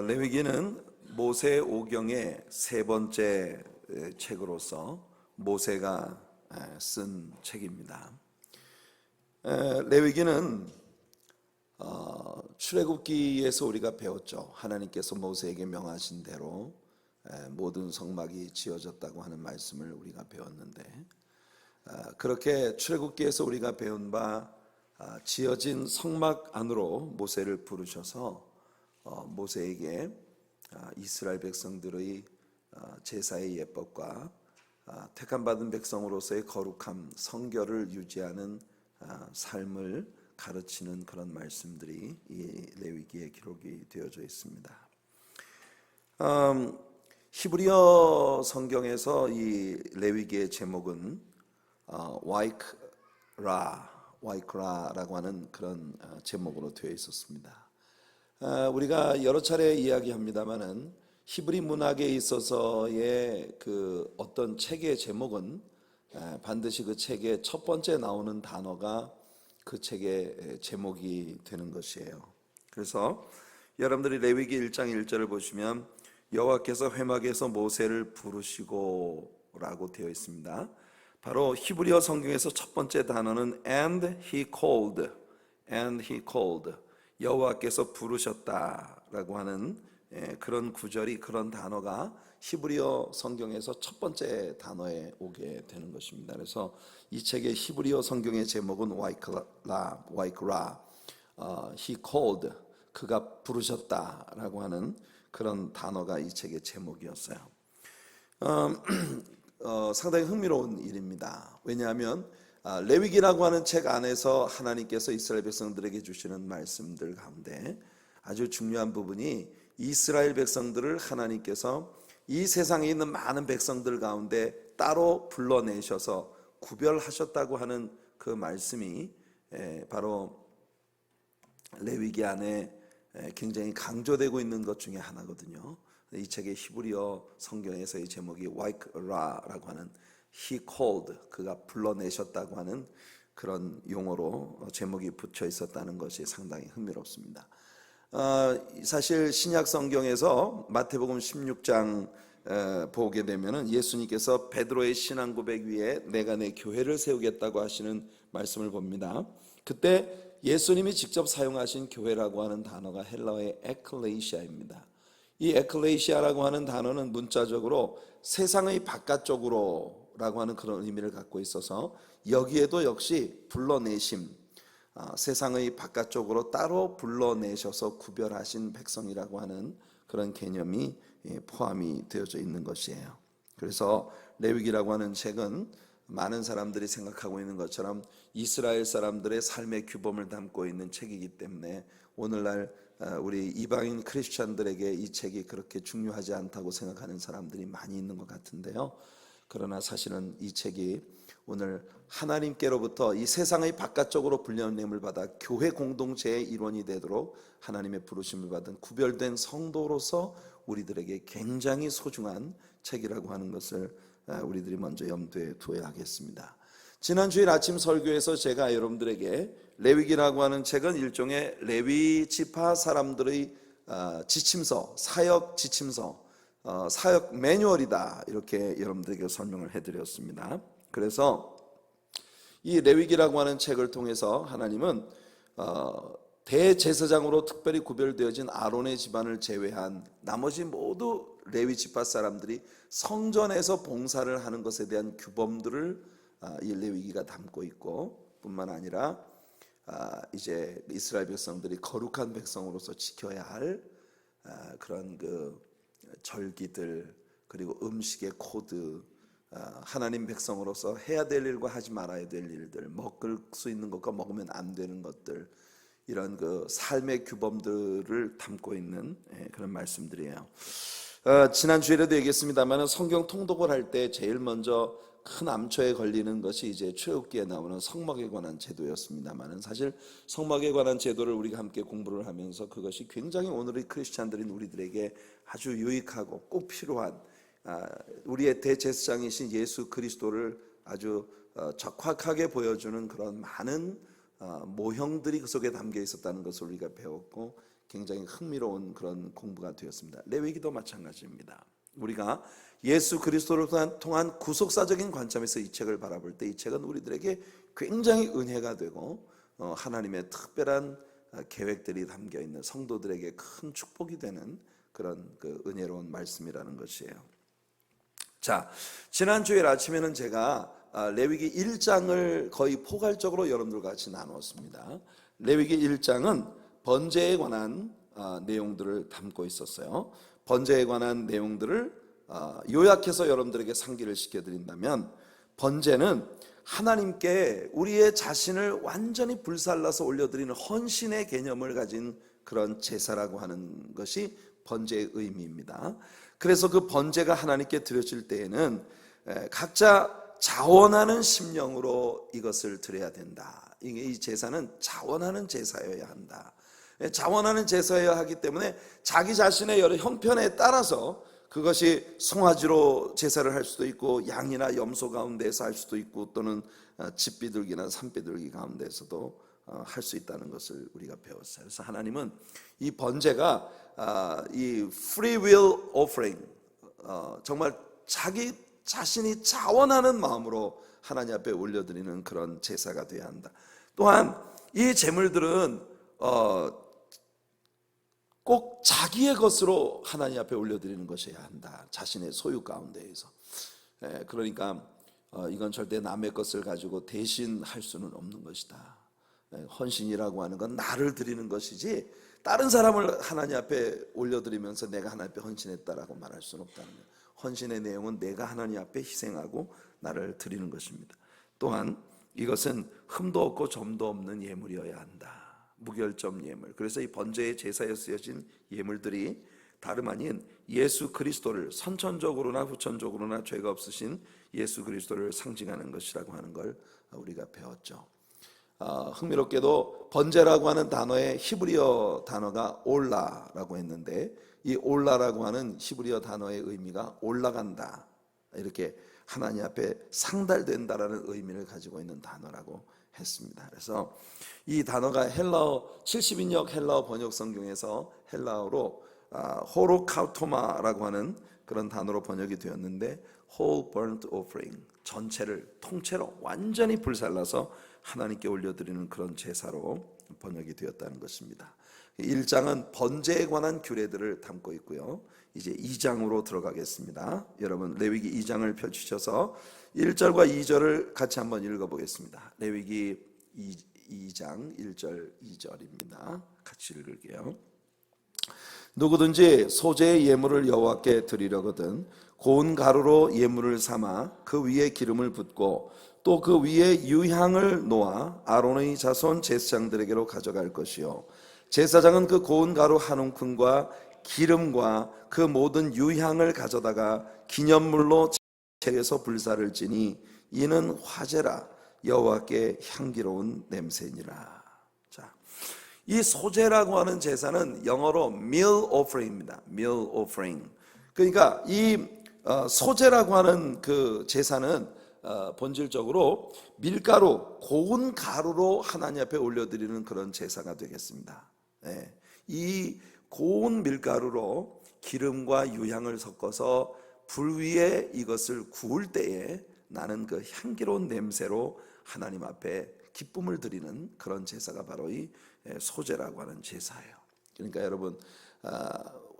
레위기는 모세 오경의 세 번째 책으로서 모세가 쓴 책입니다. 레위기는 출애굽기에서 우리가 배웠죠. 하나님께서 모세에게 명하신 대로 모든 성막이 지어졌다고 하는 말씀을 우리가 배웠는데, 그렇게 출애굽기에서 우리가 배운 바 지어진 성막 안으로 모세를 부르셔서 모세에게 이스라엘 백성들의 제사의 예법과 택함받은 백성으로서의 거룩함, 성결을 유지하는 삶을 가르치는 그런 말씀들이 이 레위기에 기록이 되어져 있습니다. 히브리어 성경에서 이 레위기의 제목은 와이크라라고 하는 그런 제목으로 되어 있었습니다. 우리가 여러 차례 이야기합니다마는 히브리 문학에 있어서의 그 어떤 책의 제목은 반드시 그 책의 첫 번째 나오는 단어가 그 책의 제목이 되는 것이에요. 그래서 여러분들이 레위기 1장 1절을 보시면 여호와께서 회막에서 모세를 부르시고 라고 되어 있습니다. 바로 히브리어 성경에서 첫 번째 단어는 and he called, 여호와께서 부르셨다라고 하는 그런 구절이, 그런 단어가 히브리어 성경에서 첫 번째 단어에 오게 되는 것입니다. 그래서 이 책의 히브리어 성경의 제목은 와이크라, he called, 그가 부르셨다라고 하는 그런 단어가 이 책의 제목이었어요. 상당히 흥미로운 일입니다. 왜냐하면 레위기라고 하는 책 안에서 하나님께서 이스라엘 백성들에게 주시는 말씀들 가운데 아주 중요한 부분이 이스라엘 백성들을 하나님께서 이 세상에 있는 많은 백성들 가운데 따로 불러내셔서 구별하셨다고 하는 그 말씀이 바로 레위기 안에 굉장히 강조되고 있는 것 중에 하나거든요. 이 책의 히브리어 성경에서의 제목이 와이크라라고 하는 he called, 그가 불러내셨다고 하는 그런 용어로 제목이 붙여 있었다는 것이 상당히 흥미롭습니다. 사실 신약 성경에서 마태복음 16장 보게 되면은 예수님께서 베드로의 신앙 고백 위에 내가 내 교회를 세우겠다고 하시는 말씀을 봅니다. 그때 예수님이 직접 사용하신 교회라고 하는 단어가 헬라어의 에클레시아입니다. 이 에클레시아라고 하는 단어는 문자적으로 세상의 바깥쪽으로 라고 하는 그런 의미를 갖고 있어서 여기에도 역시 불러내심, 세상의 바깥쪽으로 따로 불러내셔서 구별하신 백성이라고 하는 그런 개념이 포함이 되어져 있는 것이에요. 그래서 레위기라고 하는 책은 많은 사람들이 생각하고 있는 것처럼 이스라엘 사람들의 삶의 규범을 담고 있는 책이기 때문에 오늘날 우리 이방인 크리스찬들에게 이 책이 그렇게 중요하지 않다고 생각하는 사람들이 많이 있는 것 같은데요. 그러나 사실은 이 책이 오늘 하나님께로부터 이 세상의 바깥쪽으로 불려냄을 받아 교회 공동체의 일원이 되도록 하나님의 부르심을 받은 구별된 성도로서 우리들에게 굉장히 소중한 책이라고 하는 것을 우리들이 먼저 염두에 두어야 하겠습니다. 지난 주일 아침 설교에서 제가 여러분들에게 레위기라고 하는 책은 일종의 레위 지파 사람들의 지침서, 사역 지침서, 사역 매뉴얼이다, 이렇게 여러분들에게 설명을 해드렸습니다. 그래서 이 레위기라고 하는 책을 통해서 하나님은 대제사장으로 특별히 구별되어진 아론의 집안을 제외한 나머지 모두 레위 지파 사람들이 성전에서 봉사를 하는 것에 대한 규범들을 이 레위기가 담고 있고, 뿐만 아니라 이제 이스라엘 백성들이 거룩한 백성으로서 지켜야 할 그런 그 절기들, 그리고 음식의 코드, 하나님 백성으로서 해야 될 일과 하지 말아야 될 일들, 먹을 수 있는 것과 먹으면 안 되는 것들, 이런 그 삶의 규범들을 담고 있는 그런 말씀들이에요. 지난 주일에도 얘기했습니다만 성경 통독을 할 때 제일 먼저 큰 암초에 걸리는 것이 이제 출애굽기에 나오는 성막에 관한 제도였습니다만, 사실 성막에 관한 제도를 우리가 함께 공부를 하면서 그것이 굉장히 오늘의 크리스찬들인 우리들에게 아주 유익하고 꼭 필요한, 우리의 대제사장이신 예수 그리스도를 아주 적확하게 보여주는 그런 많은 모형들이 그 속에 담겨 있었다는 것을 우리가 배웠고, 굉장히 흥미로운 그런 공부가 되었습니다. 레위기도 마찬가지입니다. 우리가 예수 그리스도를 통한 구속사적인 관점에서 이 책을 바라볼 때 이 책은 우리들에게 굉장히 은혜가 되고 하나님의 특별한 계획들이 담겨 있는 성도들에게 큰 축복이 되는 그런 그 은혜로운 말씀이라는 것이에요. 자, 지난 주일 아침에는 제가 레위기 1장을 거의 포괄적으로 여러분들과 같이 나누었습니다. 레위기 1장은 번제에 관한 내용들을 담고 있었어요. 번제에 관한 내용들을 요약해서 여러분들에게 상기를 시켜드린다면, 번제는 하나님께 우리의 자신을 완전히 불살라서 올려드리는 헌신의 개념을 가진 그런 제사라고 하는 것이 번제의 의미입니다. 그래서 그 번제가 하나님께 드려질 때에는 각자 자원하는 심령으로 이것을 드려야 된다. 이 제사는 자원하는 제사여야 한다. 자원하는 제사여야 하기 때문에 자기 자신의 여러 형편에 따라서 그것이 송아지로 제사를 할 수도 있고, 양이나 염소 가운데서 할 수도 있고, 또는 집비둘기나 산비둘기 가운데서도 할 수 있다는 것을 우리가 배웠어요. 그래서 하나님은 이 번제가 이 free will offering, 정말 자기 자신이 자원하는 마음으로 하나님 앞에 올려드리는 그런 제사가 되어야 한다. 또한 이 제물들은 꼭 자기의 것으로 하나님 앞에 올려드리는 것이어야 한다. 자신의 소유 가운데에서. 그러니까 이건 절대 남의 것을 가지고 대신 할 수는 없는 것이다. 헌신이라고 하는 건 나를 드리는 것이지 다른 사람을 하나님 앞에 올려드리면서 내가 하나님 앞에 헌신했다라고 말할 수는 없다는 거예요. 헌신의 내용은 내가 하나님 앞에 희생하고 나를 드리는 것입니다. 또한 이것은 흠도 없고 점도 없는 예물이어야 한다. 무결점 예물. 그래서 이 번제의 제사에 쓰여진 예물들이 다름 아닌 예수 그리스도를, 선천적으로나 후천적으로나 죄가 없으신 예수 그리스도를 상징하는 것이라고 하는 걸 우리가 배웠죠. 흥미롭게도 번제라고 하는 단어의 히브리어 단어가 올라라고 했는데, 이 올라라고 하는 히브리어 단어의 의미가 올라간다, 이렇게 하나님 앞에 상달된다라는 의미를 가지고 있는 단어라고 했습니다. 그래서 이 단어가 헬라어 70인역 헬라어 번역 성경에서 헬라어로 호로카우토마라고 하는 그런 단어로 번역이 되었는데, whole burnt offering, 전체를 통째로 완전히 불살라서 하나님께 올려드리는 그런 제사로 번역이 되었다는 것입니다. 1장은 번제에 관한 규례들을 담고 있고요. 이제 2장으로 들어가겠습니다. 여러분 레위기 2장을 펼치셔서 1절과 2절을 같이 한번 읽어보겠습니다. 레위기 2장 1절 2절입니다. 같이 읽을게요. 누구든지 소재의 예물을 여호와께 드리려거든 고운 가루로 예물을 삼아 그 위에 기름을 붓고 또 그 위에 유향을 놓아 아론의 자손 제사장들에게로 가져갈 것이요, 제사장은 그 고운 가루 한 움큼과 기름과 그 모든 유향을 가져다가 기념물로 제에서 불사를 지니 이는 화제라, 여호와께 향기로운 냄새니라. 자, 이 소제라고 하는 제사는 영어로 meal offering입니다. meal offering. 그러니까 이 소제라고 하는 그 제사는 본질적으로 밀가루, 고운 가루로 하나님 앞에 올려드리는 그런 제사가 되겠습니다. 이 고운 밀가루로 기름과 유향을 섞어서 불 위에 이것을 구울 때에 나는 그 향기로운 냄새로 하나님 앞에 기쁨을 드리는 그런 제사가 바로 이 소제라고 하는 제사예요. 그러니까 여러분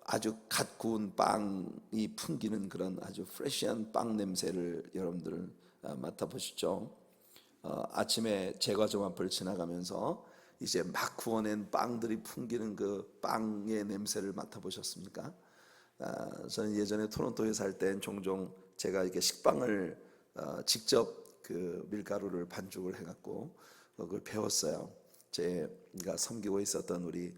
아주 갓 구운 빵이 풍기는 그런 아주 프레시한 빵 냄새를 여러분들 맡아보시죠. 아침에 제과점 앞을 지나가면서 이제 막 구워낸 빵들이 풍기는 그 빵의 냄새를 맡아보셨습니까? 저는 예전에 토론토에 살 땐 종종 제가 이렇게 식빵을 직접 그 밀가루를 반죽을 해갖고 그걸 배웠어요. 제가 섬기고 있었던 우리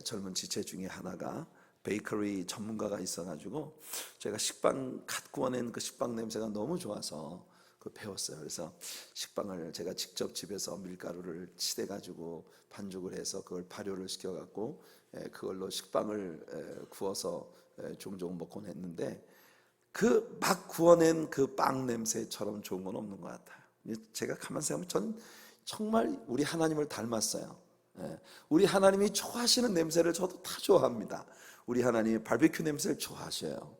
젊은 지체 중에 하나가 베이커리 전문가가 있어가지고 제가 식빵 갓 구워낸 그 식빵 냄새가 너무 좋아서 그걸 배웠어요. 그래서 식빵을 제가 직접 집에서 밀가루를 치대가지고 반죽을 해서 그걸 발효를 시켜갖고 그걸로 식빵을 구워서 종종 먹곤 했는데, 그 막 구워낸 그 빵 냄새처럼 좋은 건 없는 것 같아요. 제가 가만 생각하면 저는 정말 우리 하나님을 닮았어요. 우리 하나님이 좋아하시는 냄새를 저도 다 좋아합니다. 우리 하나님이 바비큐 냄새를 좋아하셔요.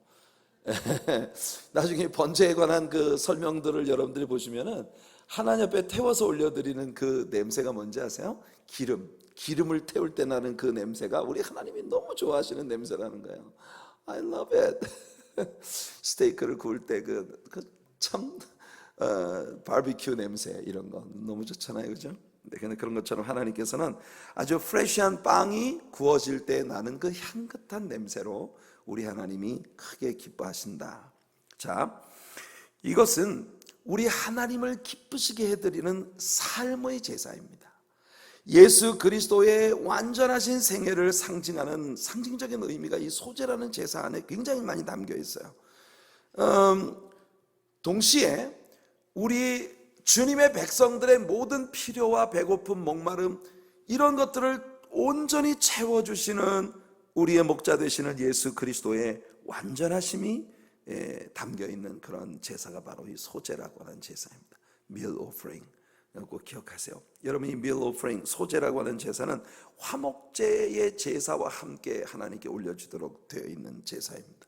나중에 번제에 관한 그 설명들을 여러분들이 보시면은 하나님 앞에 태워서 올려드리는 그 냄새가 뭔지 아세요? 기름을 태울 때 나는 그 냄새가 우리 하나님이 너무 좋아하시는 냄새라는 거예요. I love it. 스테이크를 구울 때 참 바비큐 냄새 이런 거 너무 좋잖아요, 그죠? 근데 그런 것처럼 하나님께서는 아주 프레시한 빵이 구워질 때 나는 그 향긋한 냄새로 우리 하나님이 크게 기뻐하신다. 자, 이것은 우리 하나님을 기쁘시게 해드리는 삶의 제사입니다. 예수 그리스도의 완전하신 생애를 상징하는 상징적인 의미가 이 소제라는 제사 안에 굉장히 많이 담겨 있어요. 동시에 우리 주님의 백성들의 모든 필요와 배고픔, 목마름 이런 것들을 온전히 채워주시는 우리의 목자 되시는 예수 그리스도의 완전하심이 담겨 있는 그런 제사가 바로 이 소제라고 하는 제사입니다. meal offering. 꼭 기억하세요. 여러분, 이 meal offering, 소제라고 하는 제사는 화목제의 제사와 함께 하나님께 올려주도록 되어 있는 제사입니다.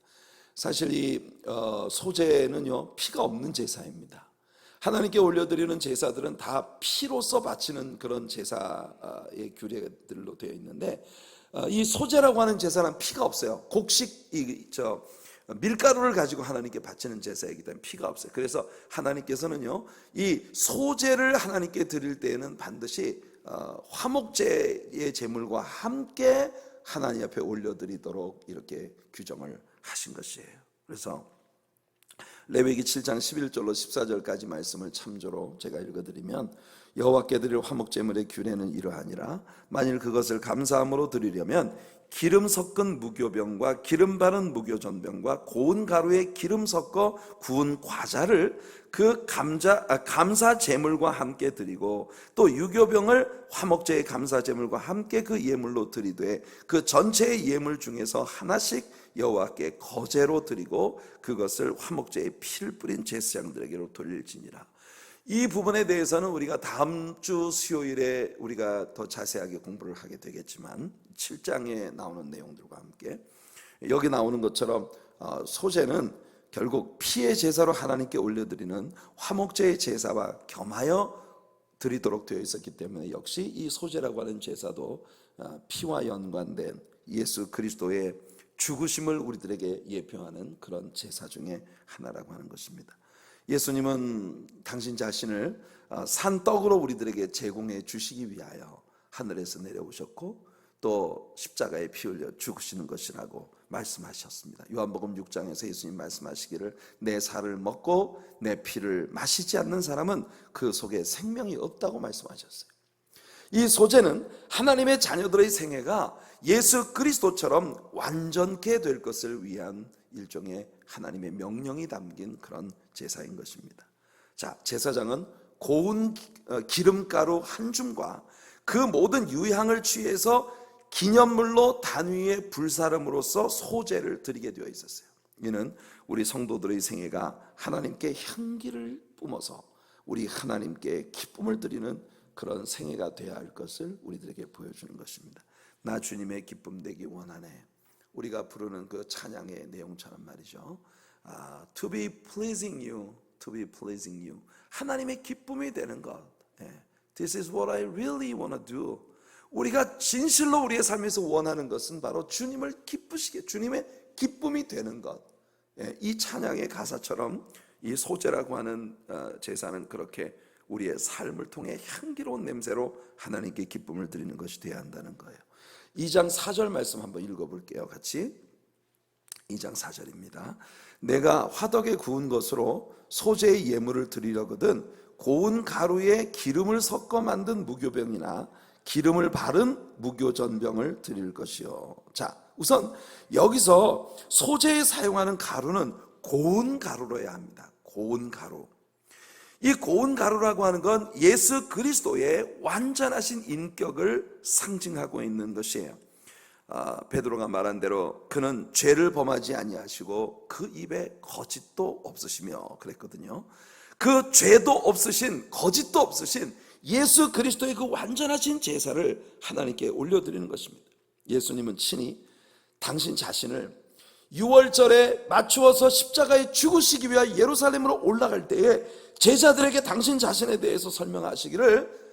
사실 이 소제는요, 피가 없는 제사입니다. 하나님께 올려드리는 제사들은 다 피로써 바치는 그런 제사의 규례들로 되어 있는데, 이 소제라고 하는 제사는 피가 없어요. 곡식 밀가루를 가지고 하나님께 바치는 제사이기 때문에 피가 없어요. 그래서 하나님께서는요, 이 소제를 하나님께 드릴 때에는 반드시 화목제의 제물과 함께 하나님 앞에 올려드리도록 이렇게 규정을 하신 것이에요. 그래서 레위기 7장 11절로 14절까지 말씀을 참조로 제가 읽어드리면, 여호와께 드릴 화목제물의 규례는 이러하니라. 만일 그것을 감사함으로 드리려면 기름 섞은 무교병과 기름 바른 무교전병과 고운 가루에 기름 섞어 구운 과자를 그 감사 제물과 함께 드리고, 또 유교병을 화목제의 감사 제물과 함께 그 예물로 드리되 그 전체의 예물 중에서 하나씩 여호와께 거제로 드리고 그것을 화목제의 피를 뿌린 제사장들에게로 돌릴지니라. 이 부분에 대해서는 우리가 다음 주 수요일에 우리가 더 자세하게 공부를 하게 되겠지만, 7장에 나오는 내용들과 함께 여기 나오는 것처럼 소제는 결국 피의 제사로 하나님께 올려드리는 화목제의 제사와 겸하여 드리도록 되어 있었기 때문에, 역시 이 소제라고 하는 제사도 피와 연관된 예수 그리스도의 죽으심을 우리들에게 예표하는 그런 제사 중에 하나라고 하는 것입니다. 예수님은 당신 자신을 산떡으로 우리들에게 제공해 주시기 위하여 하늘에서 내려오셨고, 또 십자가에 피 흘려 죽으시는 것이라고 말씀하셨습니다. 요한복음 6장에서 예수님 말씀하시기를, 내 살을 먹고 내 피를 마시지 않는 사람은 그 속에 생명이 없다고 말씀하셨어요. 이 소제는 하나님의 자녀들의 생애가 예수 그리스도처럼 완전케 될 것을 위한 일종의 하나님의 명령이 담긴 그런 제사인 것입니다. 자, 제사장은 고운 기름가루 한 줌과 그 모든 유향을 취해서 기념물로 단위의 불사름으로써 소제를 드리게 되어 있었어요. 이는 우리 성도들의 생애가 하나님께 향기를 뿜어서 우리 하나님께 기쁨을 드리는 그런 생애가 되어야 할 것을 우리들에게 보여주는 것입니다. 나 주님의 기쁨 되기 원하네. 우리가 부르는 그 찬양의 내용처럼 말이죠. To be pleasing you, to be pleasing you. 하나님의 기쁨이 되는 것. This is what I really want to do. 우리가 진실로 우리의 삶에서 원하는 것은 바로 주님을 기쁘시게, 주님의 기쁨이 되는 것. 이 찬양의 가사처럼 이 소제라고 하는 제사는 그렇게 우리의 삶을 통해 향기로운 냄새로 하나님께 기쁨을 드리는 것이 되어야 한다는 거예요. 2장 4절 말씀 한번 읽어볼게요. 같이 2장 4절입니다. 내가 화덕에 구운 것으로 소제의 예물을 드리려거든 고운 가루에 기름을 섞어 만든 무교병이나 기름을 바른 무교전병을 드릴 것이요. 자, 우선 여기서 소제에 사용하는 가루는 고운 가루로야 합니다. 고운 가루. 이 고운 가루라고 하는 건 예수 그리스도의 완전하신 인격을 상징하고 있는 것이에요. 베드로가 말한 대로 그는 죄를 범하지 아니하시고 그 입에 거짓도 없으시며 그랬거든요. 그 죄도 없으신, 거짓도 없으신 예수 그리스도의 그 완전하신 제사를 하나님께 올려드리는 것입니다. 예수님은 친히 당신 자신을 6월절에 맞추어서 십자가에 죽으시기 위하여 예루살렘으로 올라갈 때에 제자들에게 당신 자신에 대해서 설명하시기를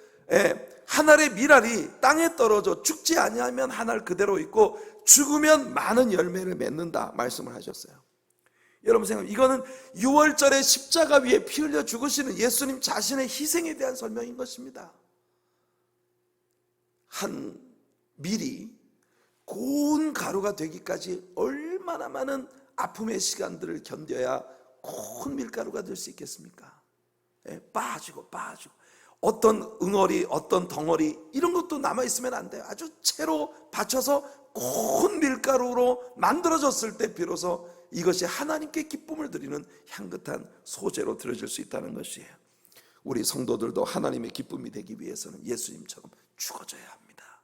한 알의 밀알이 땅에 떨어져 죽지 아니하면 한 알 그대로 있고 죽으면 많은 열매를 맺는다 말씀을 하셨어요. 여러분 생각해, 이거는 6월절에 십자가 위에 피 흘려 죽으시는 예수님 자신의 희생에 대한 설명인 것입니다. 한 밀이 고운 가루가 되기까지 얼마나 많은 아픔의 시간들을 견뎌야 고운 밀가루가 될 수 있겠습니까? 빠지고 어떤 응어리, 어떤 덩어리 이런 것도 남아있으면 안 돼요. 아주 채로 받쳐서 고운 밀가루로 만들어졌을 때 비로소 이것이 하나님께 기쁨을 드리는 향긋한 소재로 드려질 수 있다는 것이에요. 우리 성도들도 하나님의 기쁨이 되기 위해서는 예수님처럼 죽어져야 합니다.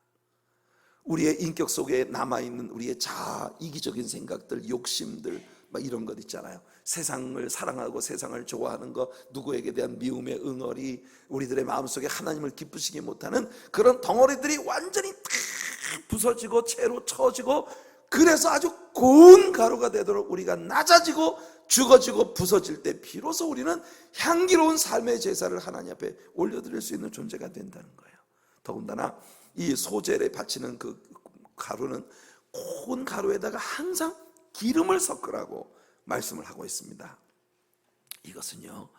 우리의 인격 속에 남아있는 우리의 자아, 이기적인 생각들, 욕심들 막 이런 것 있잖아요. 세상을 사랑하고 세상을 좋아하는 것, 누구에게 대한 미움의 응어리, 우리들의 마음속에 하나님을 기쁘시게 못하는 그런 덩어리들이 완전히 다 부서지고 채로 쳐지고, 그래서 아주 고운 가루가 되도록 우리가 낮아지고 죽어지고 부서질 때 비로소 우리는 향기로운 삶의 제사를 하나님 앞에 올려드릴 수 있는 존재가 된다는 거예요. 더군다나 이 소재에 바치는 그 가루는 고운 가루에다가 항상 기름을 섞으라고 말씀을 하고 있습니다. 이것은요,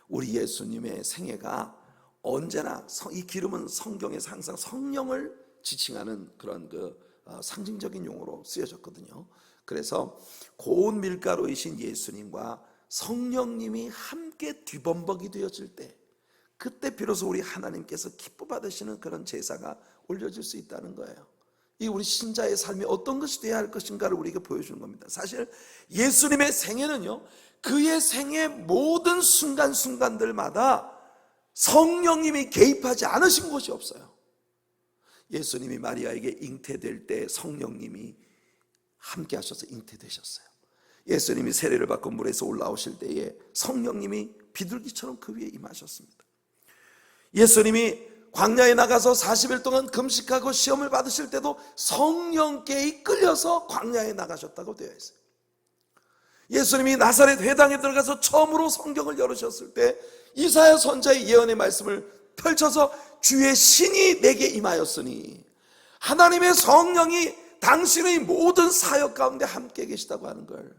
우리 예수님의 생애가 언제나 이 기름은 성경에서 항상 성령을 지칭하는 그런 상징적인 용어로 쓰여졌거든요. 그래서 고운 밀가루이신 예수님과 성령님이 함께 뒤범벅이 되어질 때, 그때 비로소 우리 하나님께서 기뻐 받으시는 그런 제사가 올려질 수 있다는 거예요. 이 우리 신자의 삶이 어떤 것이 되어야 할 것인가를 우리에게 보여주는 겁니다. 사실 예수님의 생애는요, 그의 생애 모든 순간순간들마다 성령님이 개입하지 않으신 곳이 없어요. 예수님이 마리아에게 잉태될 때 성령님이 함께 하셔서 잉태되셨어요. 예수님이 세례를 받고 물에서 올라오실 때에 성령님이 비둘기처럼 그 위에 임하셨습니다. 예수님이 광야에 나가서 40일 동안 금식하고 시험을 받으실 때도 성령께 이끌려서 광야에 나가셨다고 되어 있어요. 예수님이 나사렛 회당에 들어가서 처음으로 성경을 열으셨을 때 이사야 선지자의 예언의 말씀을 펼쳐서 주의 신이 내게 임하였으니, 하나님의 성령이 당신의 모든 사역 가운데 함께 계시다고 하는 걸,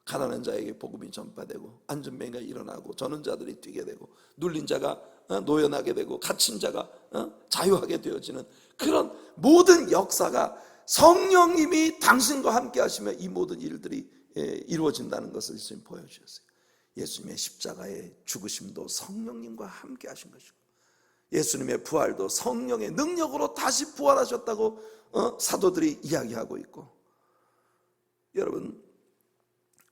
가난한 자에게 복음이 전파되고 안전병이가 일어나고 저는 자들이 뛰게 되고 눌린 자가 노연하게 되고 갇힌 자가 자유하게 되어지는 그런 모든 역사가 성령님이 당신과 함께 하시면 이 모든 일들이 이루어진다는 것을 예수님 보여주셨어요. 예수님의 십자가의 죽으심도 성령님과 함께 하신 것이고, 예수님의 부활도 성령의 능력으로 다시 부활하셨다고 사도들이 이야기하고 있고, 여러분,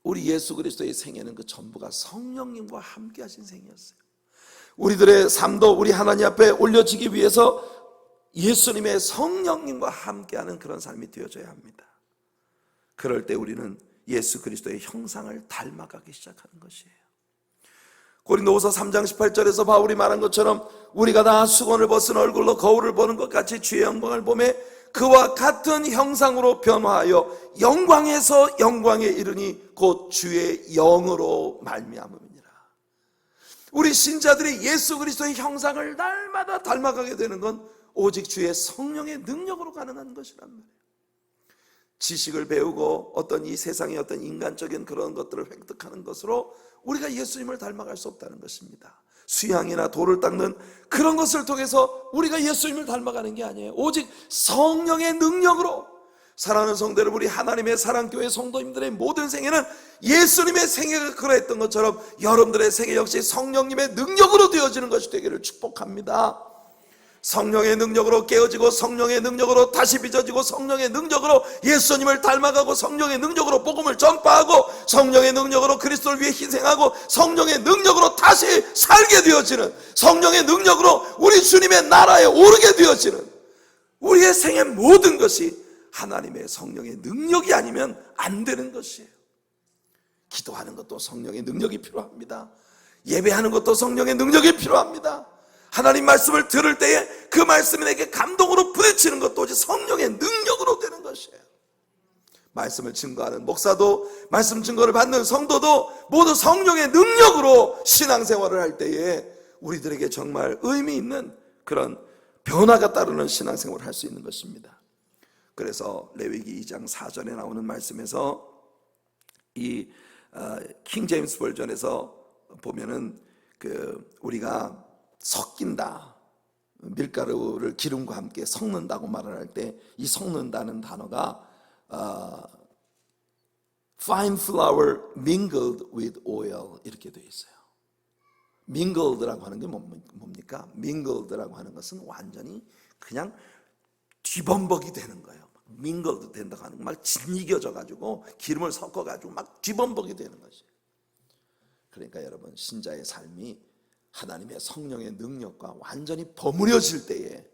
우리 예수 그리스도의 생애는 그 전부가 성령님과 함께 하신 생이었어요. 우리들의 삶도 우리 하나님 앞에 올려지기 위해서 예수님의 성령님과 함께하는 그런 삶이 되어져야 합니다. 그럴 때 우리는 예수 그리스도의 형상을 닮아가기 시작하는 것이에요. 고린도후서 3장 18절에서 바울이 말한 것처럼 우리가 다 수건을 벗은 얼굴로 거울을 보는 것 같이 주의 영광을 보매 그와 같은 형상으로 변화하여 영광에서 영광에 이르니 곧 주의 영으로 말미암음이니라. 우리 신자들이 예수 그리스도의 형상을 날마다 닮아가게 되는 건 오직 주의 성령의 능력으로 가능한 것이란 말이에요. 지식을 배우고 어떤 이 세상의 어떤 인간적인 그런 것들을 획득하는 것으로 우리가 예수님을 닮아갈 수 없다는 것입니다. 수양이나 돌을 닦는 그런 것을 통해서 우리가 예수님을 닮아가는 게 아니에요. 오직 성령의 능력으로. 사랑하는 성도들, 우리 하나님의 사랑교회 성도님들의 모든 생애는 예수님의 생애가 그러했던 것처럼 여러분들의 생애 역시 성령님의 능력으로 되어지는 것이 되기를 축복합니다. 성령의 능력으로 깨어지고 성령의 능력으로 다시 빚어지고 성령의 능력으로 예수님을 닮아가고 성령의 능력으로 복음을 전파하고 성령의 능력으로 그리스도를 위해 희생하고 성령의 능력으로 다시 살게 되어지는, 성령의 능력으로 우리 주님의 나라에 오르게 되어지는 우리의 생애 모든 것이 하나님의 성령의 능력이 아니면 안 되는 것이에요. 기도하는 것도 성령의 능력이 필요합니다. 예배하는 것도 성령의 능력이 필요합니다. 하나님 말씀을 들을 때에 그 말씀이 내게 감동으로 부딪히는 것도 오직 성령의 능력으로 되는 것이에요. 말씀을 증거하는 목사도, 말씀 증거를 받는 성도도 모두 성령의 능력으로 신앙생활을 할 때에 우리들에게 정말 의미 있는 그런 변화가 따르는 신앙생활을 할 수 있는 것입니다. 그래서 레위기 2장 4절에 나오는 말씀에서 이 킹 제임스 버전에서 보면은 우리가 섞인다, 밀가루를 기름과 함께 섞는다고 말을 할 때 이 섞는다는 단어가 fine flour mingled with oil 이렇게 되어 있어요. mingled라고 하는 게 뭡니까? mingled라고 하는 것은 완전히 그냥 뒤범벅이 되는 거예요. mingled 된다고 하는 거 막 짓이겨져 가지고 기름을 섞어 가지고 막 뒤범벅이 되는 것이에요. 그러니까 여러분, 신자의 삶이 하나님의 성령의 능력과 완전히 버무려질 때에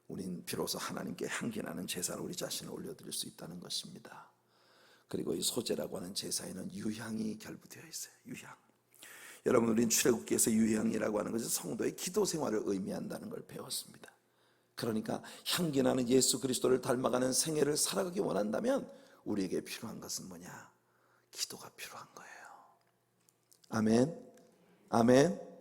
우린 비로소 하나님께 향기나는 제사를 우리 자신을 올려드릴 수 있다는 것입니다. 그리고 이 소제라고 하는 제사에는 유향이 결부되어 있어요. 유향. 여러분, 우린 출애굽기에서 유향이라고 하는 것이 성도의 기도 생활을 의미한다는 걸 배웠습니다. 그러니까 향기나는 예수 그리스도를 닮아가는 생애를 살아가기 원한다면 우리에게 필요한 것은 뭐냐? 기도가 필요한 거예요. 아멘. 아멘.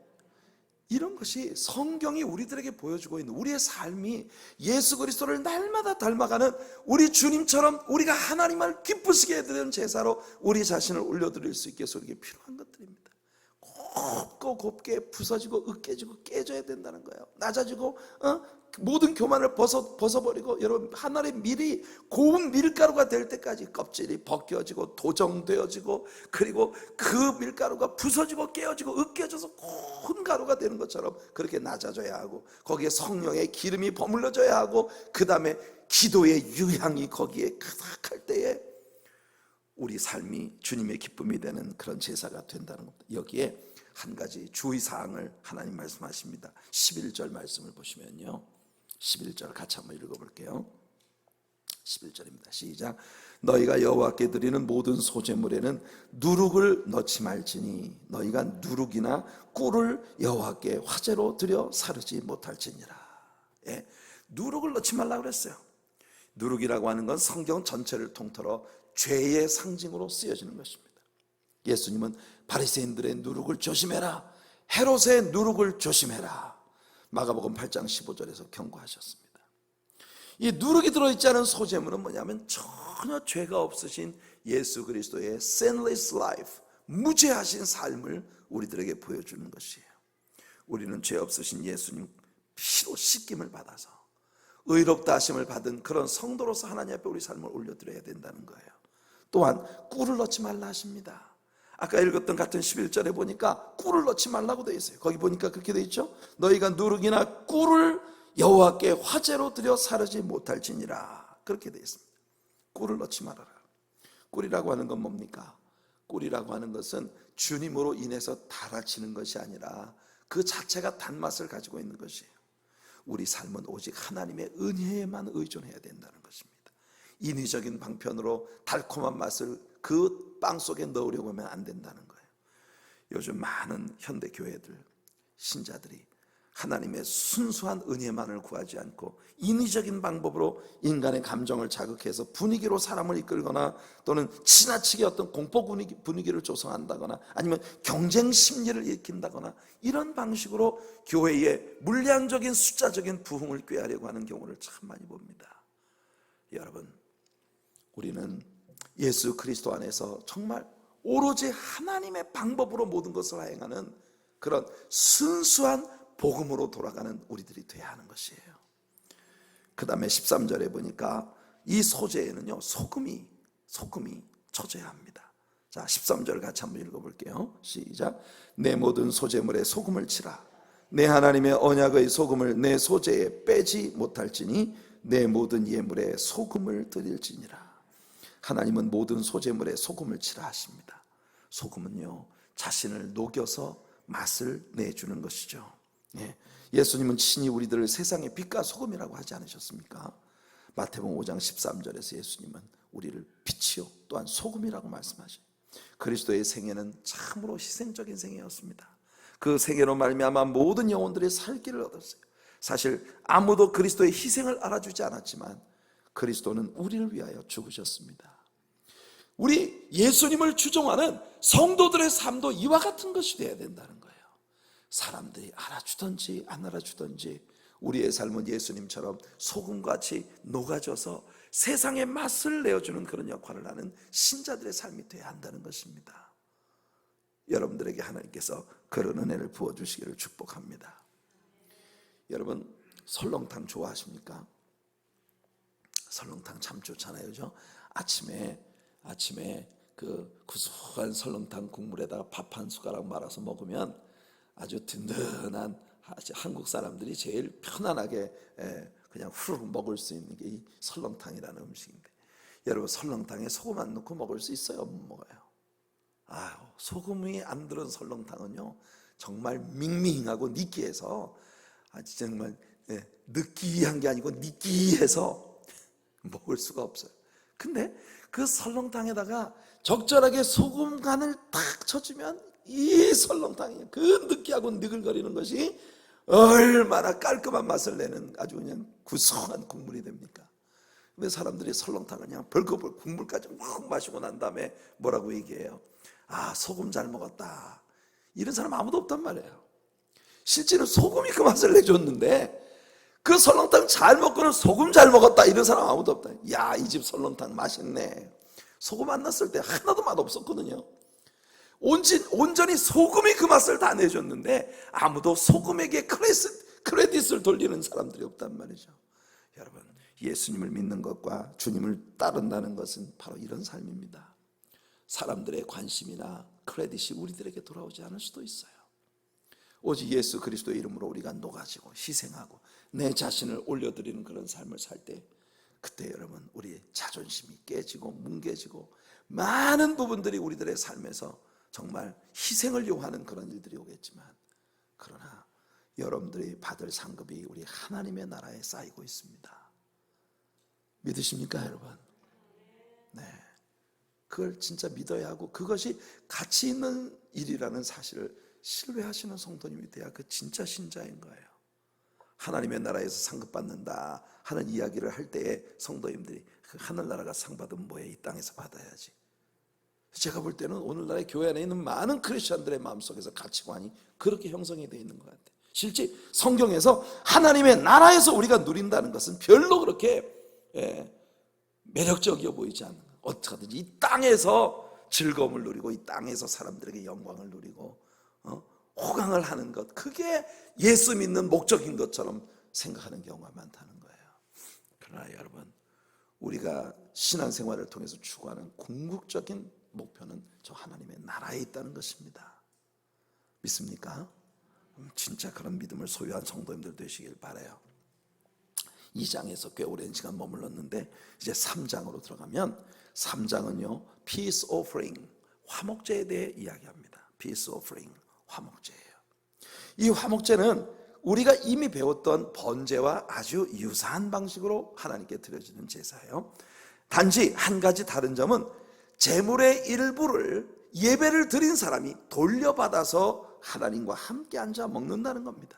이런 것이 성경이 우리들에게 보여주고 있는 우리의 삶이 예수 그리스도를 날마다 닮아가는 우리 주님처럼 우리가 하나님을 기쁘시게 해드리는 제사로 우리 자신을 올려드릴 수 있게 해서 우리에게 필요한 것들입니다. 곱고 곱게 부서지고 으깨지고 깨져야 된다는 거예요. 낮아지고 모든 교만을 벗어버리고, 여러분, 하늘의 밀이 고운 밀가루가 될 때까지 껍질이 벗겨지고 도정되어지고, 그리고 그 밀가루가 부서지고 깨어지고 으깨져서 고운 가루가 되는 것처럼 그렇게 낮아져야 하고, 거기에 성령의 기름이 버물러져야 하고, 그 다음에 기도의 유향이 거기에 가득할 때에 우리 삶이 주님의 기쁨이 되는 그런 제사가 된다는 겁니다. 여기에 한 가지 주의사항을 하나님 말씀하십니다. 11절 말씀을 보시면요, 11절 같이 한번 읽어볼게요. 11절입니다. 시작. 너희가 여호와께 드리는 모든 소제물에는 누룩을 넣지 말지니 너희가 누룩이나 꿀을 여호와께 화제로 드려 사르지 못할지니라. 예, 누룩을 넣지 말라고 그랬어요. 누룩이라고 하는 건 성경 전체를 통틀어 죄의 상징으로 쓰여지는 것입니다. 예수님은 바리새인들의 누룩을 조심해라, 헤롯의 누룩을 조심해라, 마가복음 8장 15절에서 경고하셨습니다. 이 누룩이 들어있지 않은 소제물은 뭐냐면 전혀 죄가 없으신 예수 그리스도의 sinless life, 무죄하신 삶을 우리들에게 보여주는 것이에요. 우리는 죄 없으신 예수님 피로 씻김을 받아서 의롭다 하심을 받은 그런 성도로서 하나님 앞에 우리 삶을 올려드려야 된다는 거예요. 또한 꿀을 넣지 말라 하십니다. 아까 읽었던 같은 11절에 보니까 꿀을 넣지 말라고 되어 있어요. 거기 보니까 그렇게 되어 있죠. 너희가 누룩이나 꿀을 여호와께 화제로 드려 사르지 못할지니라, 그렇게 되어 있습니다. 꿀을 넣지 말아라. 꿀이라고 하는 건 뭡니까? 꿀이라고 하는 것은 주님으로 인해서 달아지는 것이 아니라 그 자체가 단맛을 가지고 있는 것이에요. 우리 삶은 오직 하나님의 은혜에만 의존해야 된다는 것입니다. 인위적인 방편으로 달콤한 맛을 그 빵 속에 넣으려고 하면 안 된다는 거예요. 요즘 많은 현대 교회들, 신자들이 하나님의 순수한 은혜만을 구하지 않고 인위적인 방법으로 인간의 감정을 자극해서 분위기로 사람을 이끌거나, 또는 지나치게 어떤 공포 분위기를 조성한다거나, 아니면 경쟁 심리를 일으킨다거나, 이런 방식으로 교회의 물량적인 숫자적인 부흥을 꾀하려고 하는 경우를 참 많이 봅니다. 여러분, 우리는 예수 그리스도 안에서 정말 오로지 하나님의 방법으로 모든 것을 행하는 그런 순수한 복음으로 돌아가는 우리들이 돼야 하는 것이에요. 그 다음에 13절에 보니까 이 소제에는요, 소금이 쳐져야 합니다. 자, 13절 같이 한번 읽어볼게요. 시작. 내 모든 소제물에 소금을 치라. 내 하나님의 언약의 소금을 내 소제에 빼지 못할지니 내 모든 예물에 소금을 드릴지니라. 하나님은 모든 소제물에 소금을 치라 하십니다. 소금은요, 자신을 녹여서 맛을 내주는 것이죠. 예수님은 친히 우리들을 세상의 빛과 소금이라고 하지 않으셨습니까? 마태복음 5장 13절에서 예수님은 우리를 빛이요 또한 소금이라고 말씀하셔요. 그리스도의 생애는 참으로 희생적인 생애였습니다. 그 생애로 말미암아 모든 영혼들이 살 길을 얻었어요. 사실 아무도 그리스도의 희생을 알아주지 않았지만 그리스도는 우리를 위하여 죽으셨습니다. 우리 예수님을 추종하는 성도들의 삶도 이와 같은 것이 되어야 된다는 거예요. 사람들이 알아주든지 안 알아주든지 우리의 삶은 예수님처럼 소금같이 녹아져서 세상에 맛을 내어주는 그런 역할을 하는 신자들의 삶이 되어야 한다는 것입니다. 여러분들에게 하나님께서 그런 은혜를 부어주시기를 축복합니다. 여러분, 설렁탕 좋아하십니까? 설렁탕 참 좋잖아요, 그죠? 아침에 그 구수한 설렁탕 국물에다가 밥 한 숟가락 말아서 먹으면 아주 든든한, 한국 사람들이 제일 편안하게 그냥 후루룩 먹을 수 있는 게 이 설렁탕이라는 음식인데, 여러분 설렁탕에 소금 안 넣고 먹을 수 있어요? 못 먹어요? 소금이 안 들은 설렁탕은요 정말 밍밍하고 느끼해서 아주 정말 느끼한 게 아니고 느끼해서 먹을 수가 없어요. 근데 그 설렁탕에다가 적절하게 소금 간을 딱 쳐주면 이 설렁탕이 그 느끼하고 느글거리는 것이 얼마나 깔끔한 맛을 내는 아주 그냥 구수한 국물이 됩니까? 왜 사람들이 설렁탕을 그냥 벌컥벌컥 국물까지 막 마시고 난 다음에 뭐라고 얘기해요? 소금 잘 먹었다. 이런 사람 아무도 없단 말이에요. 실제로 소금이 그 맛을 내줬는데 그 설렁탕 잘 먹고는 소금 잘 먹었다 이런 사람 아무도 없다. 야, 이 집 설렁탕 맛있네. 소금 안 넣었을 때 하나도 맛 없었거든요. 온전히 소금이 그 맛을 다 내줬는데 아무도 소금에게 크레딧을 돌리는 사람들이 없단 말이죠. 여러분, 예수님을 믿는 것과 주님을 따른다는 것은 바로 이런 삶입니다. 사람들의 관심이나 크레딧이 우리들에게 돌아오지 않을 수도 있어요. 오직 예수 그리스도의 이름으로 우리가 녹아지고 희생하고 내 자신을 올려드리는 그런 삶을 살 때, 그때 여러분 우리의 자존심이 깨지고 뭉개지고 많은 부분들이 우리들의 삶에서 정말 희생을 요하는 그런 일들이 오겠지만, 그러나 여러분들이 받을 상급이 우리 하나님의 나라에 쌓이고 있습니다. 믿으십니까 여러분? 네, 그걸 진짜 믿어야 하고 그것이 가치 있는 일이라는 사실을 신뢰하시는 성도님이 돼야 그 진짜 신자인 거예요. 하나님의 나라에서 상급 받는다 하는 이야기를 할 때에 성도님들이 그 하늘나라가 상 받으면 뭐해, 이 땅에서 받아야지. 제가 볼 때는 오늘날의 교회 안에 있는 많은 크리스천들의 마음속에서 가치관이 그렇게 형성이 되어 있는 것 같아요. 실제 성경에서 하나님의 나라에서 우리가 누린다는 것은 별로 그렇게 매력적이어 보이지 않는 거예요. 어떻게 하든지 이 땅에서 즐거움을 누리고 이 땅에서 사람들에게 영광을 누리고 호강을 하는 것, 그게 예수 믿는 목적인 것처럼 생각하는 경우가 많다는 거예요. 그러나 여러분, 우리가 신앙생활을 통해서 추구하는 궁극적인 목표는 저 하나님의 나라에 있다는 것입니다. 믿습니까? 진짜 그런 믿음을 소유한 성도님들 되시길 바라요. 2장에서 꽤 오랜 시간 머물렀는데 이제 3장으로 들어가면, 3장은요 Peace Offering, 화목제에 대해 이야기합니다. Peace Offering, 화목제예요. 이 화목제는 우리가 이미 배웠던 번제와 아주 유사한 방식으로 하나님께 드려지는 제사예요. 단지 한 가지 다른 점은 제물의 일부를 예배를 드린 사람이 돌려받아서 하나님과 함께 앉아 먹는다는 겁니다.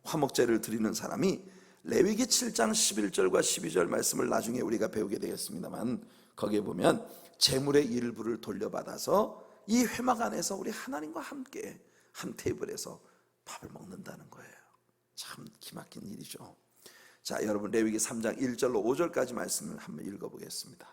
화목제를 드리는 사람이 레위기 7장 11절과 12절 말씀을 나중에 우리가 배우게 되겠습니다만, 거기에 보면 제물의 일부를 돌려받아서 이 회막 안에서 우리 하나님과 함께 한 테이블에서 밥을 먹는다는 거예요. 참 기막힌 일이죠. 자, 여러분 레위기 3장 1절로 5절까지 말씀을 한번 읽어보겠습니다.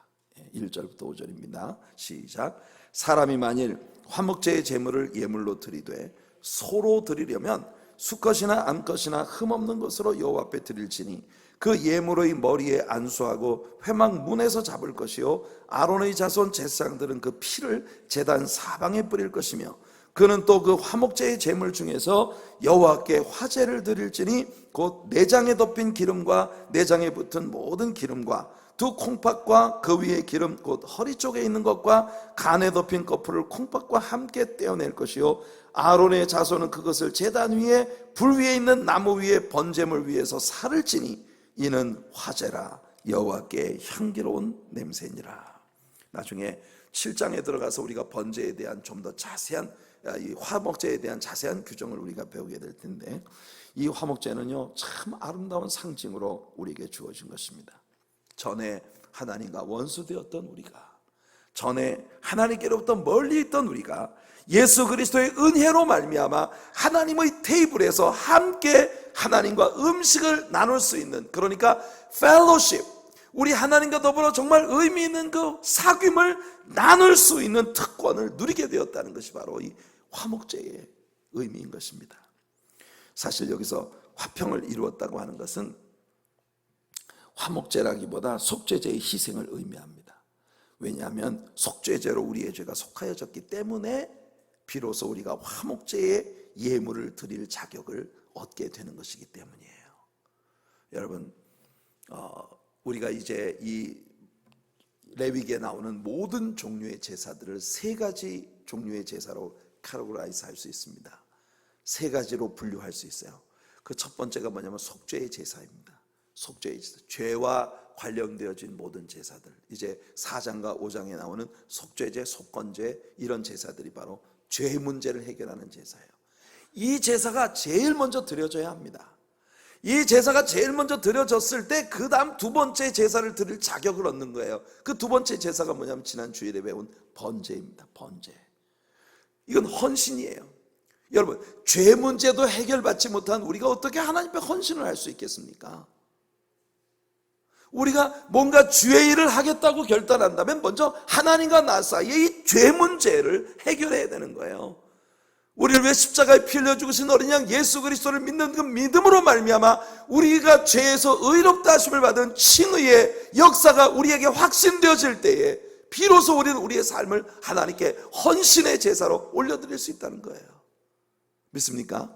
1절부터 5절입니다. 시작. 사람이 만일 화목제의 제물을 예물로 드리되 소로 드리려면 수컷이나 암컷이나 흠없는 것으로 여호와 앞에 드릴지니 그 예물의 머리에 안수하고 회막 문에서 잡을 것이요 아론의 자손 제사장들은 그 피를 제단 사방에 뿌릴 것이며 그는 또 그 화목제의 제물 중에서 여호와께 화제를 드릴지니 곧 내장에 덮인 기름과 내장에 붙은 모든 기름과 두 콩팥과 그 위에 기름 곧 허리 쪽에 있는 것과 간에 덮인 거풀을 콩팥과 함께 떼어낼 것이요 아론의 자손은 그것을 제단 위에 불 위에 있는 나무 위에 번제물 위에서 살을 찌니 이는 화제라 여호와께 향기로운 냄새니라. 나중에 7장에 들어가서 우리가 번제에 대한 좀 더 자세한, 이 화목제에 대한 자세한 규정을 우리가 배우게 될 텐데, 이 화목제는요 참 아름다운 상징으로 우리에게 주어진 것입니다. 전에 하나님과 원수되었던 우리가, 전에 하나님께로부터 멀리 있던 우리가 예수 그리스도의 은혜로 말미암아 하나님의 테이블에서 함께 하나님과 음식을 나눌 수 있는, 그러니까 펠로십, 우리 하나님과 더불어 정말 의미 있는 그 사귐을 나눌 수 있는 특권을 누리게 되었다는 것이 바로 이 화목제의 의미인 것입니다. 사실 여기서 화평을 이루었다고 하는 것은 화목제라기보다 속죄제의 희생을 의미합니다. 왜냐하면 속죄제로 우리의 죄가 속하여졌기 때문에 비로소 우리가 화목제의 예물을 드릴 자격을 얻게 되는 것이기 때문이에요. 여러분, 우리가 이제 이 레위기에 나오는 모든 종류의 제사들을 세 가지 종류의 제사로 카테고라이즈 할 수 있습니다. 세 가지로 분류할 수 있어요. 그 첫 번째가 뭐냐면 속죄의 제사입니다. 속죄의 제사, 죄와 관련되어진 모든 제사들, 이제 4장과 5장에 나오는 속죄제, 속건제, 이런 제사들이 바로 죄 문제를 해결하는 제사예요. 이 제사가 제일 먼저 드려져야 합니다. 이 제사가 제일 먼저 드려졌을 때 그 다음 두 번째 제사를 드릴 자격을 얻는 거예요. 그 두 번째 제사가 뭐냐면 지난 주일에 배운 번제입니다. 번제. 이건 헌신이에요. 여러분, 죄 문제도 해결받지 못한 우리가 어떻게 하나님 앞에 헌신을 할 수 있겠습니까? 우리가 뭔가 주의 일을 하겠다고 결단한다면 먼저 하나님과 나 사이의 이 죄 문제를 해결해야 되는 거예요. 우리를 위해 십자가에 피 흘려 죽으신 어린 양 예수 그리스도를 믿는 그 믿음으로 말미암아 우리가 죄에서 의롭다 하심을 받은 칭의의 역사가 우리에게 확신되어질 때에 비로소 우리는 우리의 삶을 하나님께 헌신의 제사로 올려드릴 수 있다는 거예요. 믿습니까?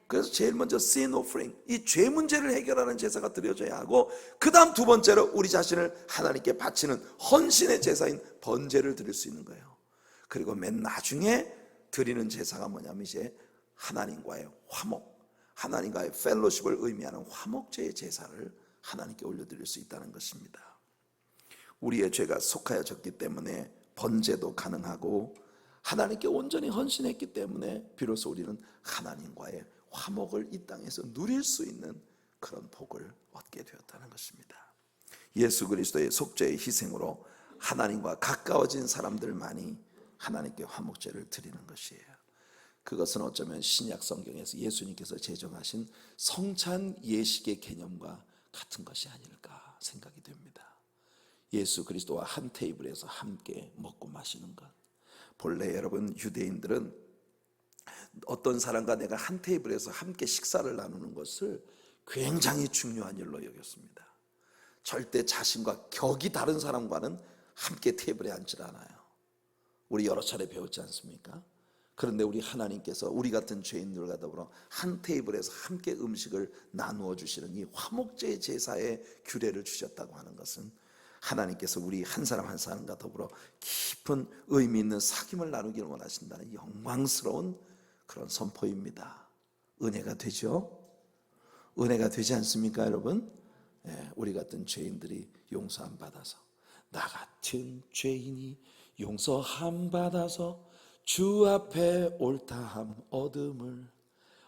그래서 제일 먼저 sin offering, 이 죄 문제를 해결하는 제사가 드려져야 하고, 그 다음 두 번째로 우리 자신을 하나님께 바치는 헌신의 제사인 번제를 드릴 수 있는 거예요. 그리고 맨 나중에 드리는 제사가 뭐냐면 이제 하나님과의 화목, 하나님과의 펠로십을 의미하는 화목제의 제사를 하나님께 올려드릴 수 있다는 것입니다. 우리의 죄가 속하여졌기 때문에 번제도 가능하고, 하나님께 온전히 헌신했기 때문에 비로소 우리는 하나님과의 화목을 이 땅에서 누릴 수 있는 그런 복을 얻게 되었다는 것입니다. 예수 그리스도의 속죄의 희생으로 하나님과 가까워진 사람들만이 하나님께 화목제를 드리는 것이에요. 그것은 어쩌면 신약 성경에서 예수님께서 제정하신 성찬 예식의 개념과 같은 것이 아닐까 생각이 됩니다. 예수 그리스도와 한 테이블에서 함께 먹고 마시는 것. 본래 여러분, 유대인들은 어떤 사람과 내가 한 테이블에서 함께 식사를 나누는 것을 굉장히 중요한 일로 여겼습니다. 절대 자신과 격이 다른 사람과는 함께 테이블에 앉질 않아요. 우리 여러 차례 배웠지 않습니까? 그런데 우리 하나님께서 우리 같은 죄인들과 더불어 한 테이블에서 함께 음식을 나누어 주시는 이 화목제 제사의 규례를 주셨다고 하는 것은 하나님께서 우리 한 사람 한 사람과 더불어 깊은 의미 있는 사귐을 나누기를 원하신다는 영광스러운 그런 선포입니다. 은혜가 되죠? 은혜가 되지 않습니까, 여러분? 우리 같은 죄인들이 용서함 받아서, 나 같은 죄인이 용서함 받아서 주 앞에 옳다함 얻음을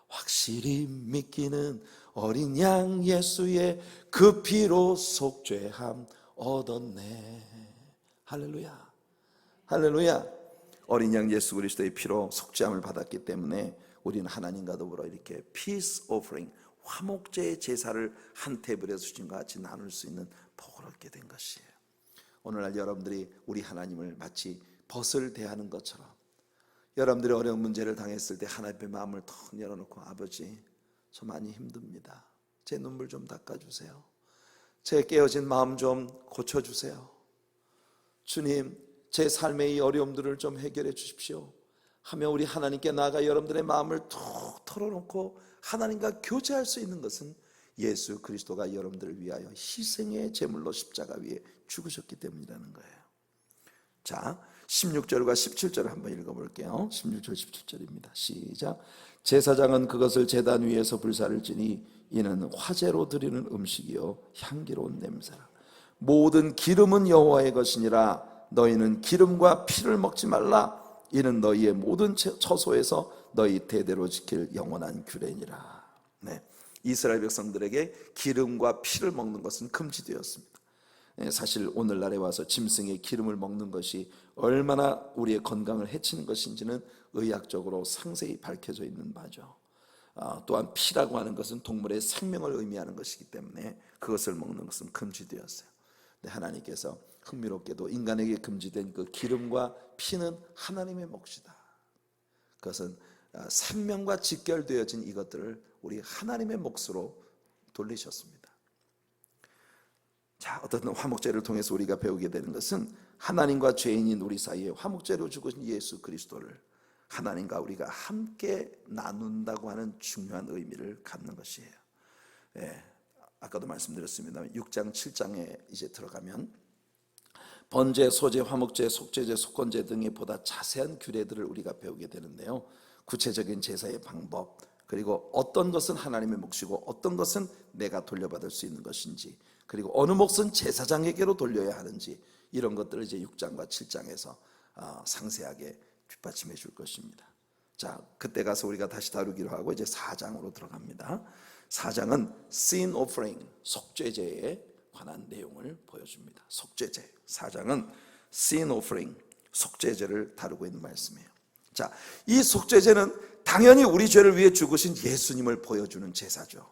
확실히 믿기는 어린 양 예수의 그 피로 속죄함 얻었네. 할렐루야, 할렐루야. 어린 양 예수 그리스도의 피로 속죄함을 받았기 때문에 우리는 하나님과 더불어 이렇게 peace offering, 화목제의 제사를 한 테이블에서 주님과 같이 나눌 수 있는 복을 얻게 된 것이에요. 오늘날 여러분들이 우리 하나님을 마치 벗을 대하는 것처럼, 여러분들이 어려운 문제를 당했을 때 하나님의 마음을 턱 열어놓고, 아버지 저 많이 힘듭니다, 제 눈물 좀 닦아주세요, 제 깨어진 마음 좀 고쳐주세요, 주님 제 삶의 이 어려움들을 좀 해결해 주십시오 하며 우리 하나님께 나아가 여러분들의 마음을 툭 털어놓고 하나님과 교제할 수 있는 것은 예수 그리스도가 여러분들을 위하여 희생의 제물로 십자가 위에 죽으셨기 때문이라는 거예요. 자, 16절과 17절을 한번 읽어볼게요. 16절 17절입니다. 시작. 제사장은 그것을 제단 위에서 불사를 지니 이는 화제로 드리는 음식이요 향기로운 냄새라. 모든 기름은 여호와의 것이니라. 너희는 기름과 피를 먹지 말라. 이는 너희의 모든 처소에서 너희 대대로 지킬 영원한 규례니라. 네, 이스라엘 백성들에게 기름과 피를 먹는 것은 금지되었습니다. 사실 오늘날에 와서 짐승의 기름을 먹는 것이 얼마나 우리의 건강을 해치는 것인지는 의학적으로 상세히 밝혀져 있는 바죠. 또한 피라고 하는 것은 동물의 생명을 의미하는 것이기 때문에 그것을 먹는 것은 금지되었어요. 하나님께서 흥미롭게도 인간에게 금지된 그 기름과 피는 하나님의 몫이다. 그것은 생명과 직결되어진 이것들을 우리 하나님의 몫으로 돌리셨습니다. 자, 어떤 화목제를 통해서 우리가 배우게 되는 것은 하나님과 죄인인 우리 사이에 화목제로 죽으신 예수 그리스도를 하나님과 우리가 함께 나눈다고 하는 중요한 의미를 갖는 것이에요. 아까도 말씀드렸습니다. 6장 7장에 이제 들어가면 번제, 소제, 화목제, 속제제, 속건제 등의 보다 자세한 규례들을 우리가 배우게 되는데요. 구체적인 제사의 방법, 그리고 어떤 것은 하나님의 몫이고 어떤 것은 내가 돌려받을 수 있는 것인지, 그리고 어느 몫은 제사장에게로 돌려야 하는지, 이런 것들을 이제 6장과 7장에서 상세하게 뒷받침해 줄 것입니다. 자, 그때 가서 우리가 다시 다루기로 하고 이제 4장으로 들어갑니다. 4장은 sin offering, 속죄제에 관한 내용을 보여줍니다. 속죄제. 4장은 sin offering, 속죄제를 다루고 있는 말씀이에요. 자, 이 속죄제는 당연히 우리 죄를 위해 죽으신 예수님을 보여주는 제사죠.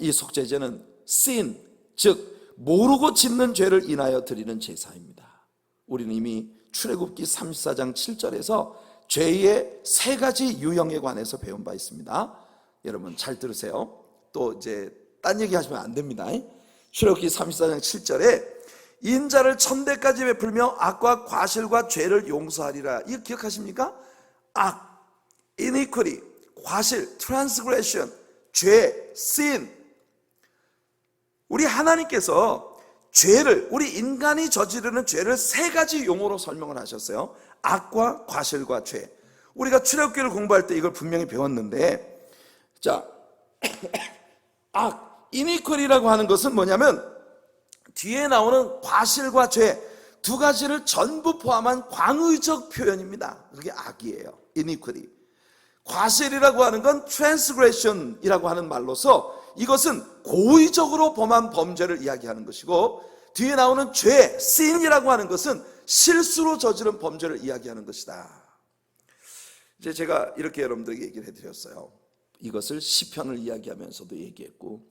이 속죄제는 sin, 즉 모르고 짓는 죄를 인하여 드리는 제사입니다. 우리는 이미 출애굽기 34장 7절에서 죄의 세 가지 유형에 관해서 배운 바 있습니다. 여러분 잘 들으세요. 또 이제 딴 얘기 하시면 안 됩니다. 출애굽기 34장 7절에 인자를 천대까지 베풀며 악과 과실과 죄를 용서하리라. 이거 기억하십니까? 악, iniquity, 과실, transgression, 죄, sin. 우리 하나님께서 죄를, 우리 인간이 저지르는 죄를 세 가지 용어로 설명을 하셨어요. 악과 과실과 죄. 우리가 출애굽기를 공부할 때 이걸 분명히 배웠는데, 자, 악, iniquity라고 하는 것은 뭐냐면 뒤에 나오는 과실과 죄 두 가지를 전부 포함한 광의적 표현입니다. 그게 악이에요. iniquity. 과실이라고 하는 건 transgression이라고 하는 말로서 이것은 고의적으로 범한 범죄를 이야기하는 것이고, 뒤에 나오는 죄, sin이라고 하는 것은 실수로 저지른 범죄를 이야기하는 것이다. 이제 제가 이렇게 여러분들에게 얘기를 해드렸어요. 이것을 시편을 이야기하면서도 얘기했고,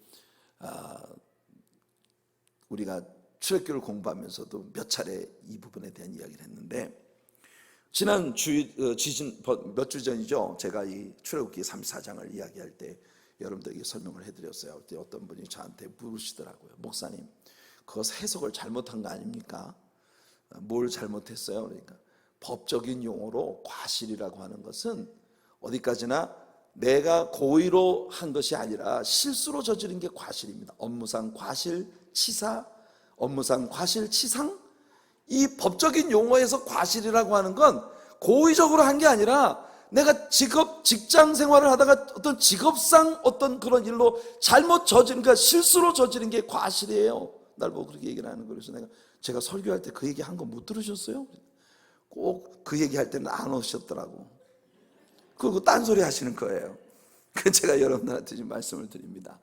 우리가 출애굽기를 공부하면서도 몇 차례 이 부분에 대한 이야기를 했는데, 지난 몇 주 전이죠. 제가 이 출애굽기 34장을 이야기할 때 여러분들에게 설명을 해드렸어요. 그때 어떤 분이 저한테 물으시더라고요. 목사님, 그것 해석을 잘못한 거 아닙니까? 뭘 잘못했어요? 그러니까 법적인 용어로 과실이라고 하는 것은 어디까지나 내가 고의로 한 것이 아니라 실수로 저지른 게 과실입니다. 업무상 과실치사, 업무상 과실치상. 이 법적인 용어에서 과실이라고 하는 건 고의적으로 한 게 아니라 내가 직장 생활을 하다가 어떤 직업상 어떤 그런 일로 잘못 저지른, 그러니까 실수로 저지른 게 과실이에요. 날 보고 그렇게 얘기를 하는 거예요. 그래서 제가 설교할 때 그 얘기 한 거 못 들으셨어요? 꼭 그 얘기 할 때는 안 오셨더라고. 그리고 딴소리 하시는 거예요. 그래서 제가 여러분들한테 지금 말씀을 드립니다.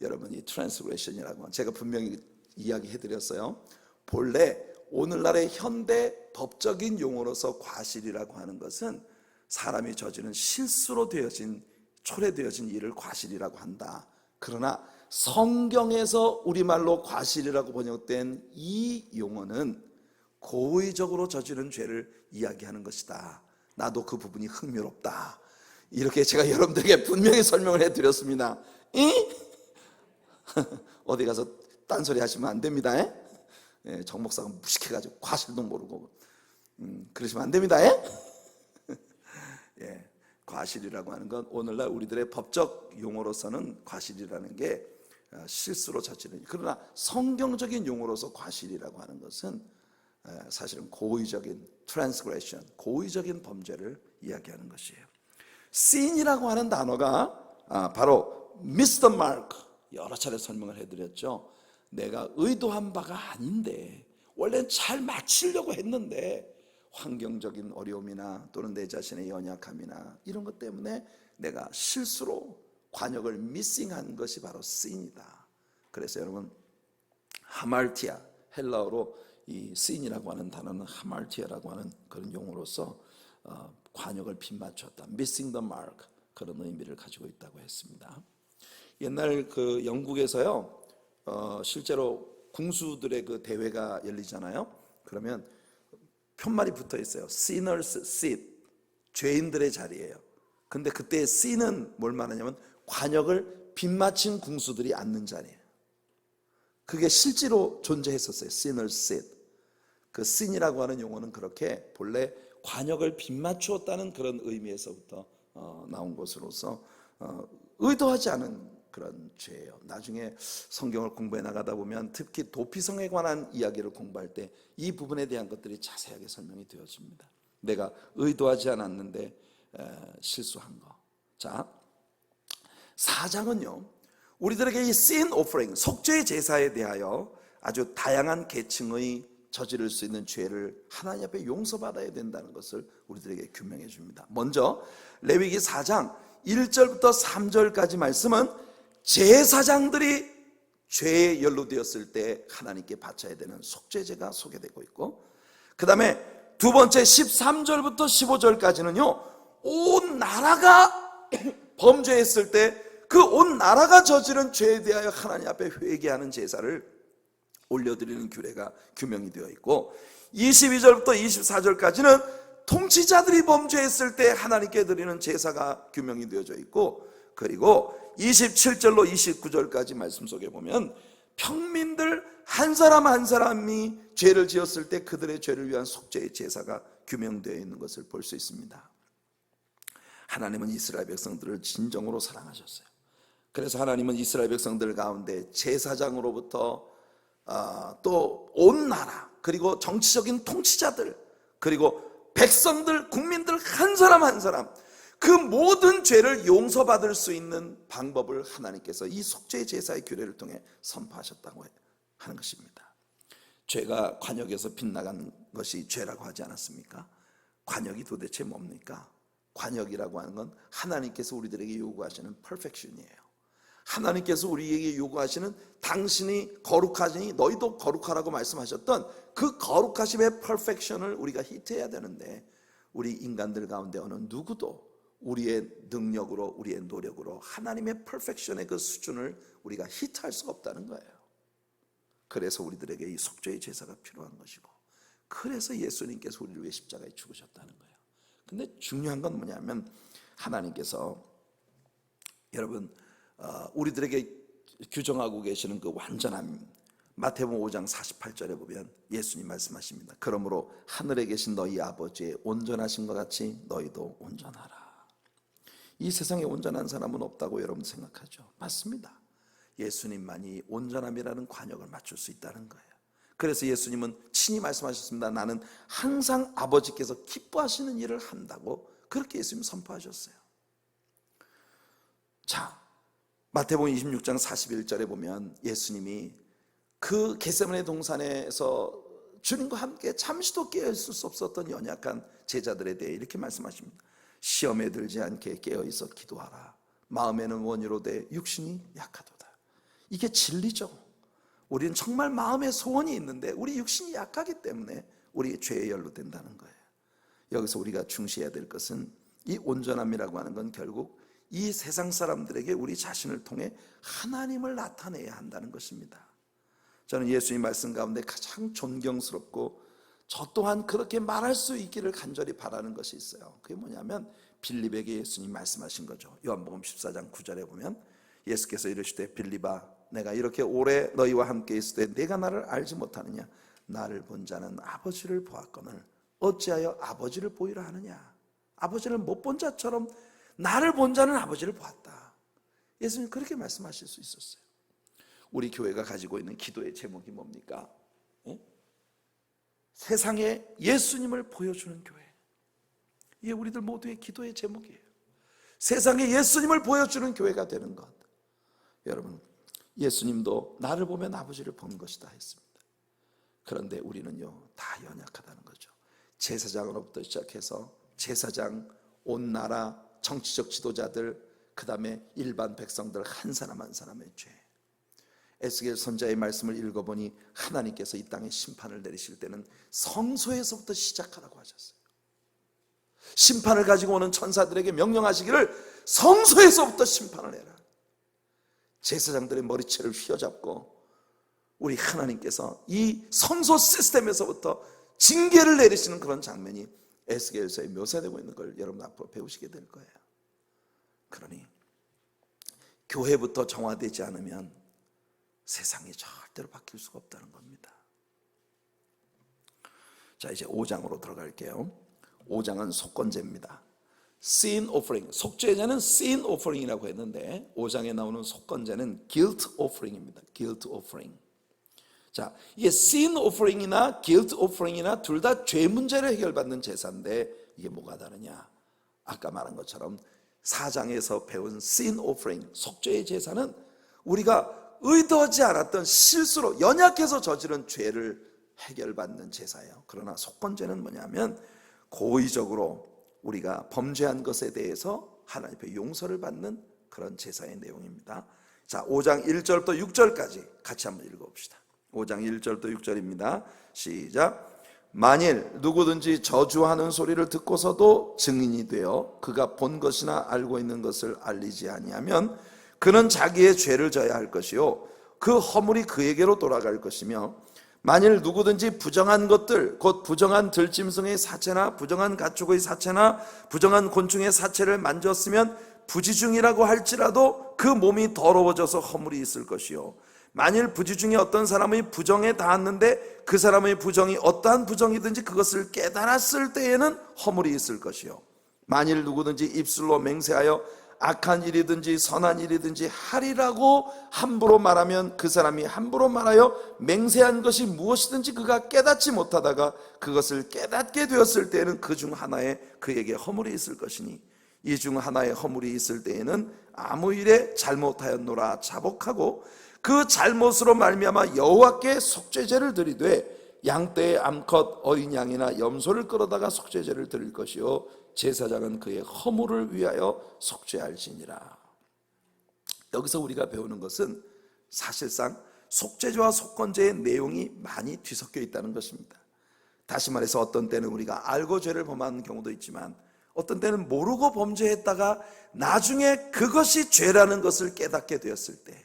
여러분, 이 트랜스그레션이라고 제가 분명히 이야기해드렸어요. 본래 오늘날의 현대 법적인 용어로서 과실이라고 하는 것은 사람이 저지른 실수로 되어진, 초래되어진 일을 과실이라고 한다. 그러나 성경에서 우리말로 과실이라고 번역된 이 용어는 고의적으로 저지른 죄를 이야기하는 것이다. 나도 그 부분이 흥미롭다. 이렇게 제가 여러분들에게 분명히 설명을 해드렸습니다. 어디 가서 딴소리 하시면 안 됩니다. 정 목사가 무식해가지고 과실도 모르고 그러시면 안 됩니다. 과실이라고 하는 건 오늘날 우리들의 법적 용어로서는 과실이라는 게 실수로 저지른, 그러나 성경적인 용어로서 과실이라고 하는 것은 사실은 고의적인 transgression, 고의적인 범죄를 이야기하는 것이에요. sin이라고 하는 단어가 바로 miss the mark, 여러 차례 설명을 해드렸죠. 내가 의도한 바가 아닌데 원래는 잘 마치려고 했는데 환경적인 어려움이나 또는 내 자신의 연약함이나 이런 것 때문에 내가 실수로 관역을 미싱한 것이 바로 sin이다. 그래서 여러분, 하말티아, 헬라어로 이 sin이라고 하는 단어는 하말티아라고 하는 그런 용어로서 관역을 빗맞췄다, missing the mark, 그런 의미를 가지고 있다고 했습니다. 옛날 그 영국에서요, 실제로 궁수들의 그 대회가 열리잖아요. 그러면 편말이 붙어 있어요. Sinners seat, 죄인들의 자리예요. 근데 그때 Sin은 뭘 말하냐면 관역을 빗맞힌 궁수들이 앉는 자리예요. 그게 실제로 존재했었어요. Sinners seat. 그 Sin이라고 하는 용어는 그렇게 본래 관역을 빗맞추었다는 그런 의미에서부터 나온 것으로서 의도하지 않은 그런 죄예요. 나중에 성경을 공부해 나가다 보면 특히 도피성에 관한 이야기를 공부할 때 이 부분에 대한 것들이 자세하게 설명이 되어집니다. 내가 의도하지 않았는데 실수한 거. 자, 4장은요, 우리들에게 이 sin offering, 속죄 제사에 대하여 아주 다양한 계층의 저지를 수 있는 죄를 하나님 앞에 용서받아야 된다는 것을 우리들에게 규명해 줍니다. 먼저 레위기 4장 1절부터 3절까지 말씀은 제사장들이 죄에 연루되었을 때 하나님께 바쳐야 되는 속죄제가 소개되고 있고, 그 다음에 두 번째 13절부터 15절까지는요 온 나라가 범죄했을 때 그 온 나라가 저지른 죄에 대하여 하나님 앞에 회개하는 제사를 올려드리는 규례가 규명이 되어 있고, 22절부터 24절까지는 통치자들이 범죄했을 때 하나님께 드리는 제사가 규명이 되어져 있고, 그리고 27절로 29절까지 말씀 속에 보면 평민들 한 사람 한 사람이 죄를 지었을 때 그들의 죄를 위한 속죄의 제사가 규명되어 있는 것을 볼 수 있습니다. 하나님은 이스라엘 백성들을 진정으로 사랑하셨어요. 그래서 하나님은 이스라엘 백성들 가운데 제사장으로부터 또 온 나라, 그리고 정치적인 통치자들, 그리고 백성들, 국민들 한 사람 한 사람, 그 모든 죄를 용서받을 수 있는 방법을 하나님께서 이 속죄 제사의 규례를 통해 선포하셨다고 하는 것입니다. 죄가 관역에서 빗나간 것이 죄라고 하지 않았습니까? 관역이 도대체 뭡니까? 관역이라고 하는 건 하나님께서 우리들에게 요구하시는 perfection이에요. 하나님께서 우리에게 요구하시는 당신이 거룩하시니 너희도 거룩하라고 말씀하셨던 그 거룩하심의 perfection을 우리가 히트해야 되는데, 우리 인간들 가운데 어느 누구도 우리의 능력으로, 우리의 노력으로 하나님의 perfection의 그 수준을 우리가 히트할 수가 없다는 거예요. 그래서 우리들에게 이 속죄의 제사가 필요한 것이고, 그래서 예수님께서 우리를 위해 십자가에 죽으셨다는 거예요. 근데 중요한 건 뭐냐면 하나님께서 여러분 우리들에게 규정하고 계시는 그 완전함, 마태복음 5장 48절에 보면 예수님 말씀하십니다. 그러므로 하늘에 계신 너희 아버지의 온전하신 것 같이 너희도 온전하라. 이 세상에 온전한 사람은 없다고 여러분 생각하죠? 맞습니다. 예수님만이 온전함이라는 관역을 맞출 수 있다는 거예요. 그래서 예수님은 친히 말씀하셨습니다. 나는 항상 아버지께서 기뻐하시는 일을 한다고 그렇게 예수님 선포하셨어요. 자, 마태복음 26장 41절에 보면 예수님이 그 겟세마네 동산에서 주님과 함께 잠시도 깨어있을 수 없었던 연약한 제자들에 대해 이렇게 말씀하십니다. 시험에 들지 않게 깨어있어 기도하라. 마음에는 원이로되 육신이 약하도다. 이게 진리죠. 우리는 정말 마음에 소원이 있는데 우리 육신이 약하기 때문에 우리 죄에 연루된다는 거예요. 여기서 우리가 중시해야 될 것은 이 온전함이라고 하는 건 결국 이 세상 사람들에게 우리 자신을 통해 하나님을 나타내야 한다는 것입니다. 저는 예수님 말씀 가운데 가장 존경스럽고 저 또한 그렇게 말할 수 있기를 간절히 바라는 것이 있어요. 그게 뭐냐면 빌립에게 예수님 말씀하신 거죠. 요한복음 14장 9절에 보면 예수께서 이르시되 빌립아, 내가 이렇게 오래 너희와 함께 있을 때 내가 나를 알지 못하느냐? 나를 본 자는 아버지를 보았거늘 어찌하여 아버지를 보이라 하느냐? 아버지를 못 본 자처럼 나를 본 자는 아버지를 보았다. 예수님 그렇게 말씀하실 수 있었어요. 우리 교회가 가지고 있는 기도의 제목이 뭡니까? 세상에 예수님을 보여주는 교회. 이게 우리들 모두의 기도의 제목이에요. 세상에 예수님을 보여주는 교회가 되는 것. 여러분, 예수님도 나를 보면 아버지를 본 것이다 했습니다. 그런데 우리는요 다 연약하다는 거죠. 제사장으로부터 시작해서 제사장, 온 나라, 정치적 지도자들, 그 다음에 일반 백성들 한 사람 한 사람의 죄. 에스겔 선지자의 말씀을 읽어보니 하나님께서 이 땅에 심판을 내리실 때는 성소에서부터 시작하라고 하셨어요. 심판을 가지고 오는 천사들에게 명령하시기를 성소에서부터 심판을 해라. 제사장들의 머리채를 휘어잡고 우리 하나님께서 이 성소 시스템에서부터 징계를 내리시는 그런 장면이 에스겔서에 묘사되고 있는 걸 여러분 앞으로 배우시게 될 거예요. 그러니 교회부터 정화되지 않으면 세상이 절대로 바뀔 수가 없다는 겁니다. 자, 이제 5장으로 들어갈게요. 5장은 속건제입니다. sin offering, 속죄제는 sin offering이라고 했는데 5장에 나오는 속건제는 guilt offering입니다. guilt offering. 자, 이게 sin offering이나 guilt offering이나 둘 다 죄 문제를 해결받는 제사인데 이게 뭐가 다르냐? 아까 말한 것처럼 4장에서 배운 sin offering, 속죄의 제사는 우리가 의도하지 않았던 실수로 연약해서 저지른 죄를 해결받는 제사예요. 그러나 속건제는 뭐냐면 고의적으로 우리가 범죄한 것에 대해서 하나님 앞에 용서를 받는 그런 제사의 내용입니다. 자, 5장 1절부터 6절까지 같이 한번 읽어봅시다. 5장 1절부터 6절입니다. 시작. 만일 누구든지 저주하는 소리를 듣고서도 증인이 되어 그가 본 것이나 알고 있는 것을 알리지 아니하면 그는 자기의 죄를 져야 할 것이요 그 허물이 그에게로 돌아갈 것이며, 만일 누구든지 부정한 것들 곧 부정한 들짐승의 사체나 부정한 가축의 사체나 부정한 곤충의 사체를 만졌으면 부지중이라고 할지라도 그 몸이 더러워져서 허물이 있을 것이요, 만일 부지중에 어떤 사람의 부정에 닿았는데 그 사람의 부정이 어떠한 부정이든지 그것을 깨달았을 때에는 허물이 있을 것이요, 만일 누구든지 입술로 맹세하여 악한 일이든지 선한 일이든지 하리라고 함부로 말하면 그 사람이 함부로 말하여 맹세한 것이 무엇이든지 그가 깨닫지 못하다가 그것을 깨닫게 되었을 때에는 그 중 하나에 그에게 허물이 있을 것이니, 이 중 하나에 허물이 있을 때에는 아무 일에 잘못하였노라 자복하고 그 잘못으로 말미암아 여호와께 속죄제를 드리되 양떼의 암컷 어린 양이나 염소를 끌어다가 속죄제를 드릴 것이요 제사장은 그의 허물을 위하여 속죄할지니라. 여기서 우리가 배우는 것은 사실상 속죄제와 속건제의 내용이 많이 뒤섞여 있다는 것입니다. 다시 말해서 어떤 때는 우리가 알고 죄를 범하는 경우도 있지만 어떤 때는 모르고 범죄했다가 나중에 그것이 죄라는 것을 깨닫게 되었을 때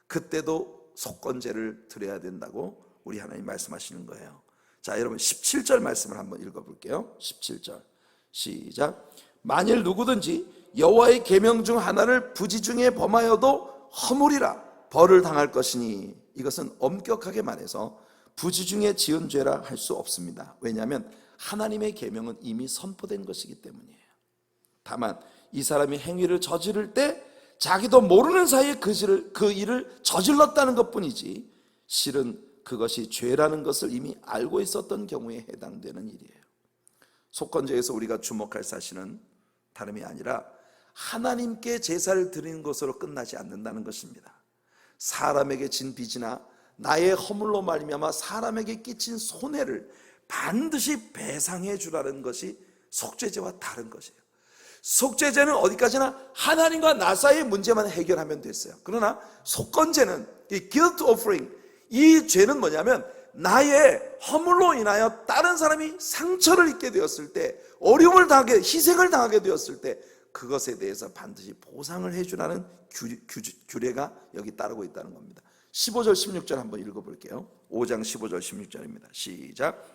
그때도 속건제를 드려야 된다고 우리 하나님 말씀하시는 거예요. 자, 여러분 17절 말씀을 한번 읽어볼게요. 17절 시작. 만일 누구든지 여호와의 계명 중 하나를 부지중에 범하여도 허물이라 벌을 당할 것이니, 이것은 엄격하게 말해서 부지중에 지은 죄라 할 수 없습니다. 왜냐하면 하나님의 계명은 이미 선포된 것이기 때문이에요. 다만 이 사람이 행위를 저지를 때 자기도 모르는 사이에 그 일을 저질렀다는 것뿐이지 실은 그것이 죄라는 것을 이미 알고 있었던 경우에 해당되는 일이에요. 속건제에서 우리가 주목할 사실은 다름이 아니라 하나님께 제사를 드리는 것으로 끝나지 않는다는 것입니다. 사람에게 진 빚이나 나의 허물로 말미암아 사람에게 끼친 손해를 반드시 배상해 주라는 것이 속죄제와 다른 것이에요. 속죄제는 어디까지나 하나님과 나 사이의 문제만 해결하면 됐어요. 그러나 속건제는 이 guilt offering, 이 죄는 뭐냐면 나의 허물로 인하여 다른 사람이 상처를 입게 되었을 때, 어려움을 당하게, 희생을 당하게 되었을 때 그것에 대해서 반드시 보상을 해주라는 규례가 여기 따르고 있다는 겁니다. 15절 16절 한번 읽어볼게요. 5장 15절 16절입니다. 시작.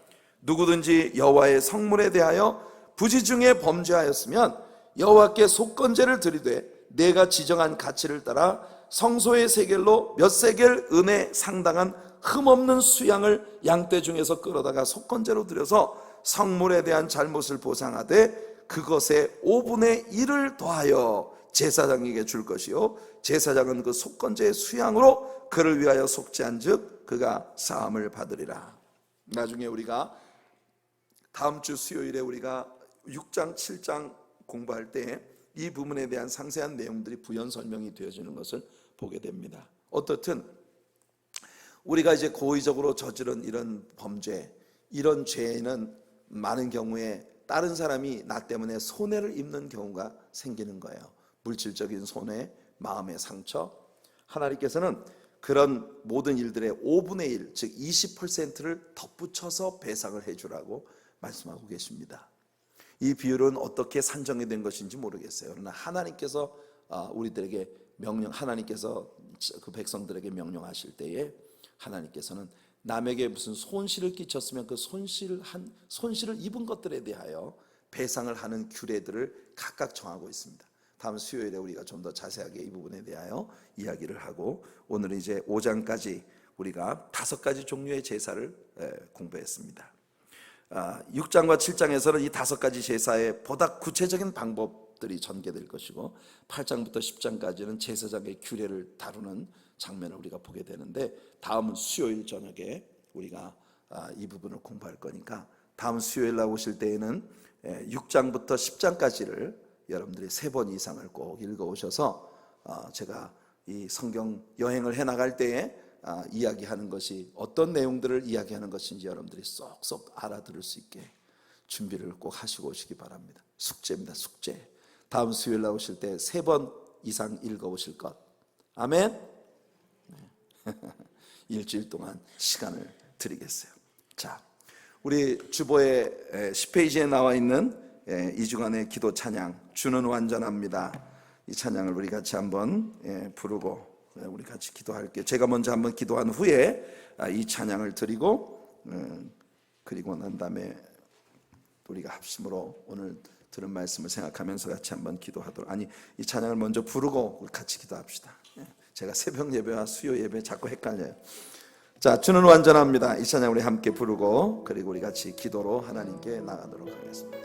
누구든지 여호와의 성물에 대하여 부지중에 범죄하였으면 여호와께 속건제를 드리되 내가 지정한 가치를 따라 성소의 세겔로 몇 세겔 은에 상당한 흠없는 수양을 양떼 중에서 끌어다가 속건제로 드려서 성물에 대한 잘못을 보상하되 그것의 5분의 1을 더하여 제사장에게 줄 것이요 제사장은 그 속건제의 수양으로 그를 위하여 속죄한 즉 그가 사함을 받으리라. 나중에 우리가 다음 주 수요일에 우리가 6장 7장 공부할 때 이 부분에 대한 상세한 내용들이 부연 설명이 되어지는 것을 보게 됩니다. 어떻든 우리가 이제 고의적으로 저지른 이런 범죄, 이런 죄는 많은 경우에 다른 사람이 나 때문에 손해를 입는 경우가 생기는 거예요. 물질적인 손해, 마음의 상처. 하나님께서는 그런 모든 일들의 5분의 1, 즉 20%를 덧붙여서 배상을 해주라고 말씀하고 계십니다. 이 비율은 어떻게 산정이 된 것인지 모르겠어요. 그러나 하나님께서 우리들에게 하나님께서 그 백성들에게 명령하실 때에 하나님께서는 남에게 무슨 손실을 끼쳤으면 그 손실을 입은 것들에 대하여 배상을 하는 규례들을 각각 정하고 있습니다. 다음 수요일에 우리가 좀 더 자세하게 이 부분에 대하여 이야기를 하고, 오늘은 이제 5장까지 우리가 5가지 종류의 제사를 공부했습니다. 6장과 7장에서는 이 5가지 제사의 보다 구체적인 방법들이 전개될 것이고, 8장부터 10장까지는 제사장의 규례를 다루는 장면을 우리가 보게 되는데, 다음 수요일 저녁에 우리가 이 부분을 공부할 거니까 다음 수요일 나오실 때에는 6장부터 10장까지를 여러분들이 3번 이상을 꼭 읽어오셔서 제가 이 성경 여행을 해나갈 때에 이야기하는 것이 어떤 내용들을 이야기하는 것인지 여러분들이 쏙쏙 알아들을 수 있게 준비를 꼭 하시고 오시기 바랍니다. 숙제입니다. 숙제. 다음 수요일 나오실 때 3번 이상 읽어오실 것. 아멘. 네. 일주일 동안 시간을 드리겠어요. 자, 우리 주보의 10페이지에 나와 있는 2주간의 기도 찬양, 주는 완전합니다. 이 찬양을 우리 같이 한번 부르고 우리 같이 기도할게요. 제가 먼저 한번 기도한 후에 이 찬양을 드리고, 그리고 난 다음에 우리가 합심으로 오늘 들은 말씀을 생각하면서 같이 한번 기도하도록, 이 찬양을 먼저 부르고 같이 기도합시다. 제가 새벽 예배와 수요 예배 자꾸 헷갈려요. 자, 주는 완전합니다. 이 찬양 우리 함께 부르고, 그리고 우리 같이 기도로 하나님께 나가도록 하겠습니다.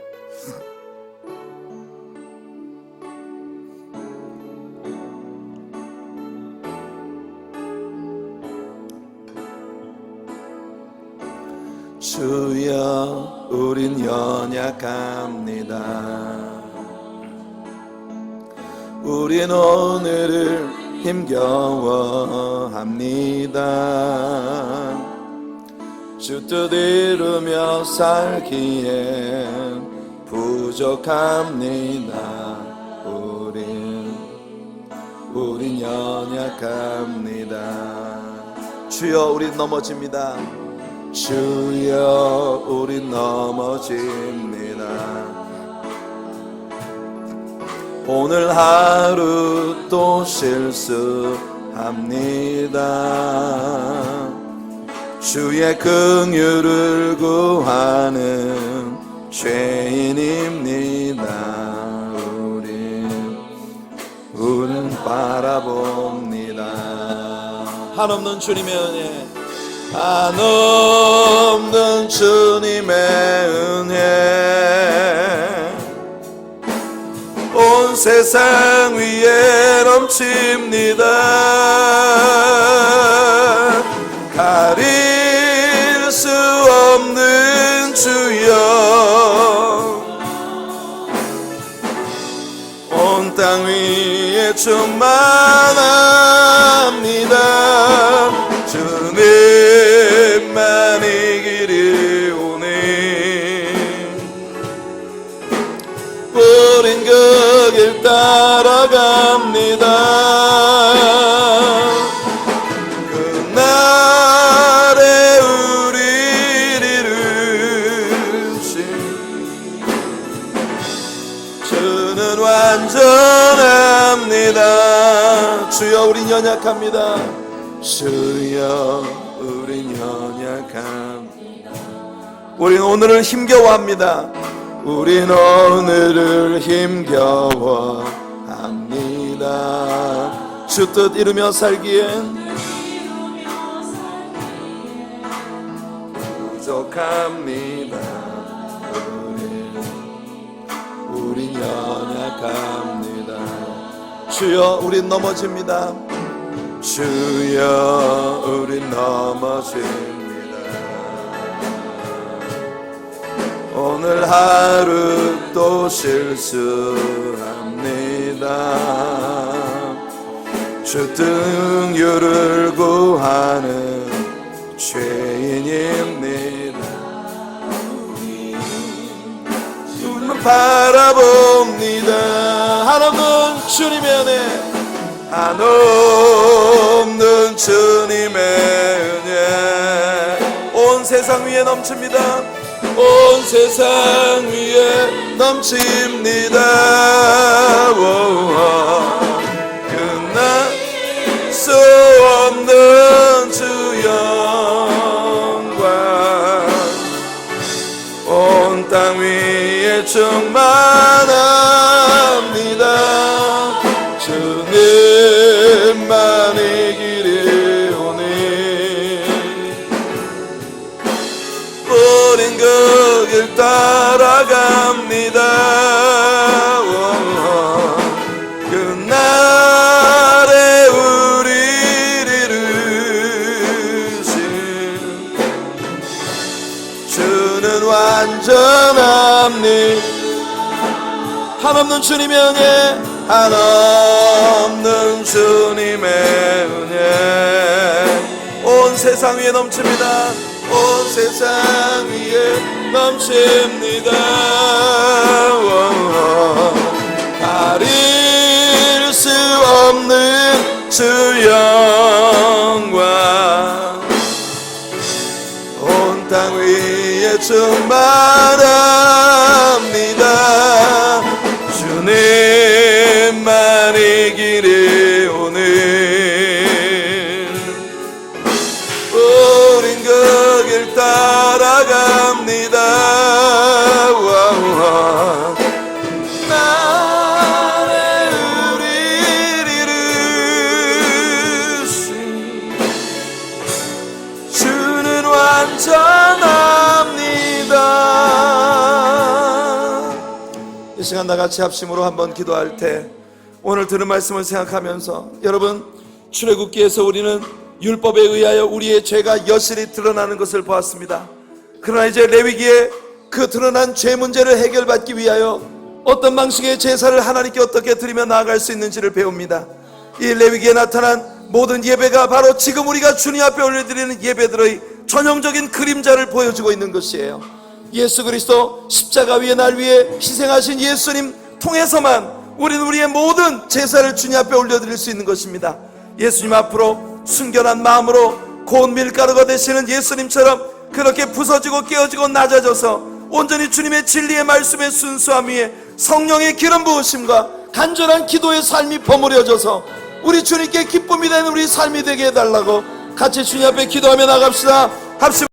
주여, 우린 연약합니다. 우린 오늘을 힘겨워합니다. 주 뜻 이루며 살기엔 부족합니다. 우린 연약합니다. 주여, 우린 넘어집니다. 주여, 우린 넘어집니다. 오늘 하루 또 실수합니다. 주의 긍휼을 구하는 죄인입니다. 우린 바라봅니다. 한없는 주님의 은혜, 한없는 주님의 은혜, 온 세상 위에 넘칩니다. 가릴 수 없는 주여, 온 땅 위에 충만합니다. 주님만이 길이 오니 우린 그 길 따라갑니다. 그날에 우리를 이루신 주는 완전합니다. 주여, 우린 연약합니다. 주여, 우린 연약합니다. 우린 오늘을 힘겨워합니다. 우린 오늘을 힘겨워합니다. 주 뜻 이루며 살기엔 부족합니다. 우린 연약합니다. 주여, 우린 넘어집니다. 주여, 우린 넘어집니다. 오늘 하루 또 실수합니다. 주 긍휼을 구하는 바라봅니다. 한없는 주님의 은혜, 한없는 주님의 은혜 온 세상 위에 넘칩니다. 온 세상 위에 넘칩니다. 끝날 수 없는 주 영광 온 땅 위에 충만합니다. 주님만이 길이 오니 우린 그 길 따라갑니다. 그날에 우리를 이루신 주는 완전합니다. 한없는 주님의 은혜, 한없는 주님의 은혜 온 세상 위에 넘칩니다. 온 세상 위에 넘칩니다. 가릴 수 없는 주 영광 온 땅 위에 충만합니다. 주님만이 길이 오는 우린 그 길 따라갑니다. 나를 우리를 이루신 주는 완전합니다. 이 시간 나같이 합심으로 한번 기도할 때 오늘 들은 말씀을 생각하면서 여러분, 출애굽기에서 우리는 율법에 의하여 우리의 죄가 여실히 드러나는 것을 보았습니다. 그러나 이제 레위기에 그 드러난 죄 문제를 해결받기 위하여 어떤 방식의 제사를 하나님께 어떻게 드리며 나아갈 수 있는지를 배웁니다. 이 레위기에 나타난 모든 예배가 바로 지금 우리가 주님 앞에 올려드리는 예배들의 전형적인 그림자를 보여주고 있는 것이에요. 예수 그리스도 십자가 위에 날 위해 희생하신 예수님 통해서만 우리는 우리의 모든 제사를 주님 앞에 올려드릴 수 있는 것입니다. 예수님 앞으로 순결한 마음으로 고운 밀가루가 되시는 예수님처럼 그렇게 부서지고 깨어지고 낮아져서 온전히 주님의 진리의 말씀의 순수함 위에 성령의 기름 부으심과 간절한 기도의 삶이 버무려져서 우리 주님께 기쁨이 되는 우리 삶이 되게 해달라고 같이 주님 앞에 기도하며 나갑시다. 합심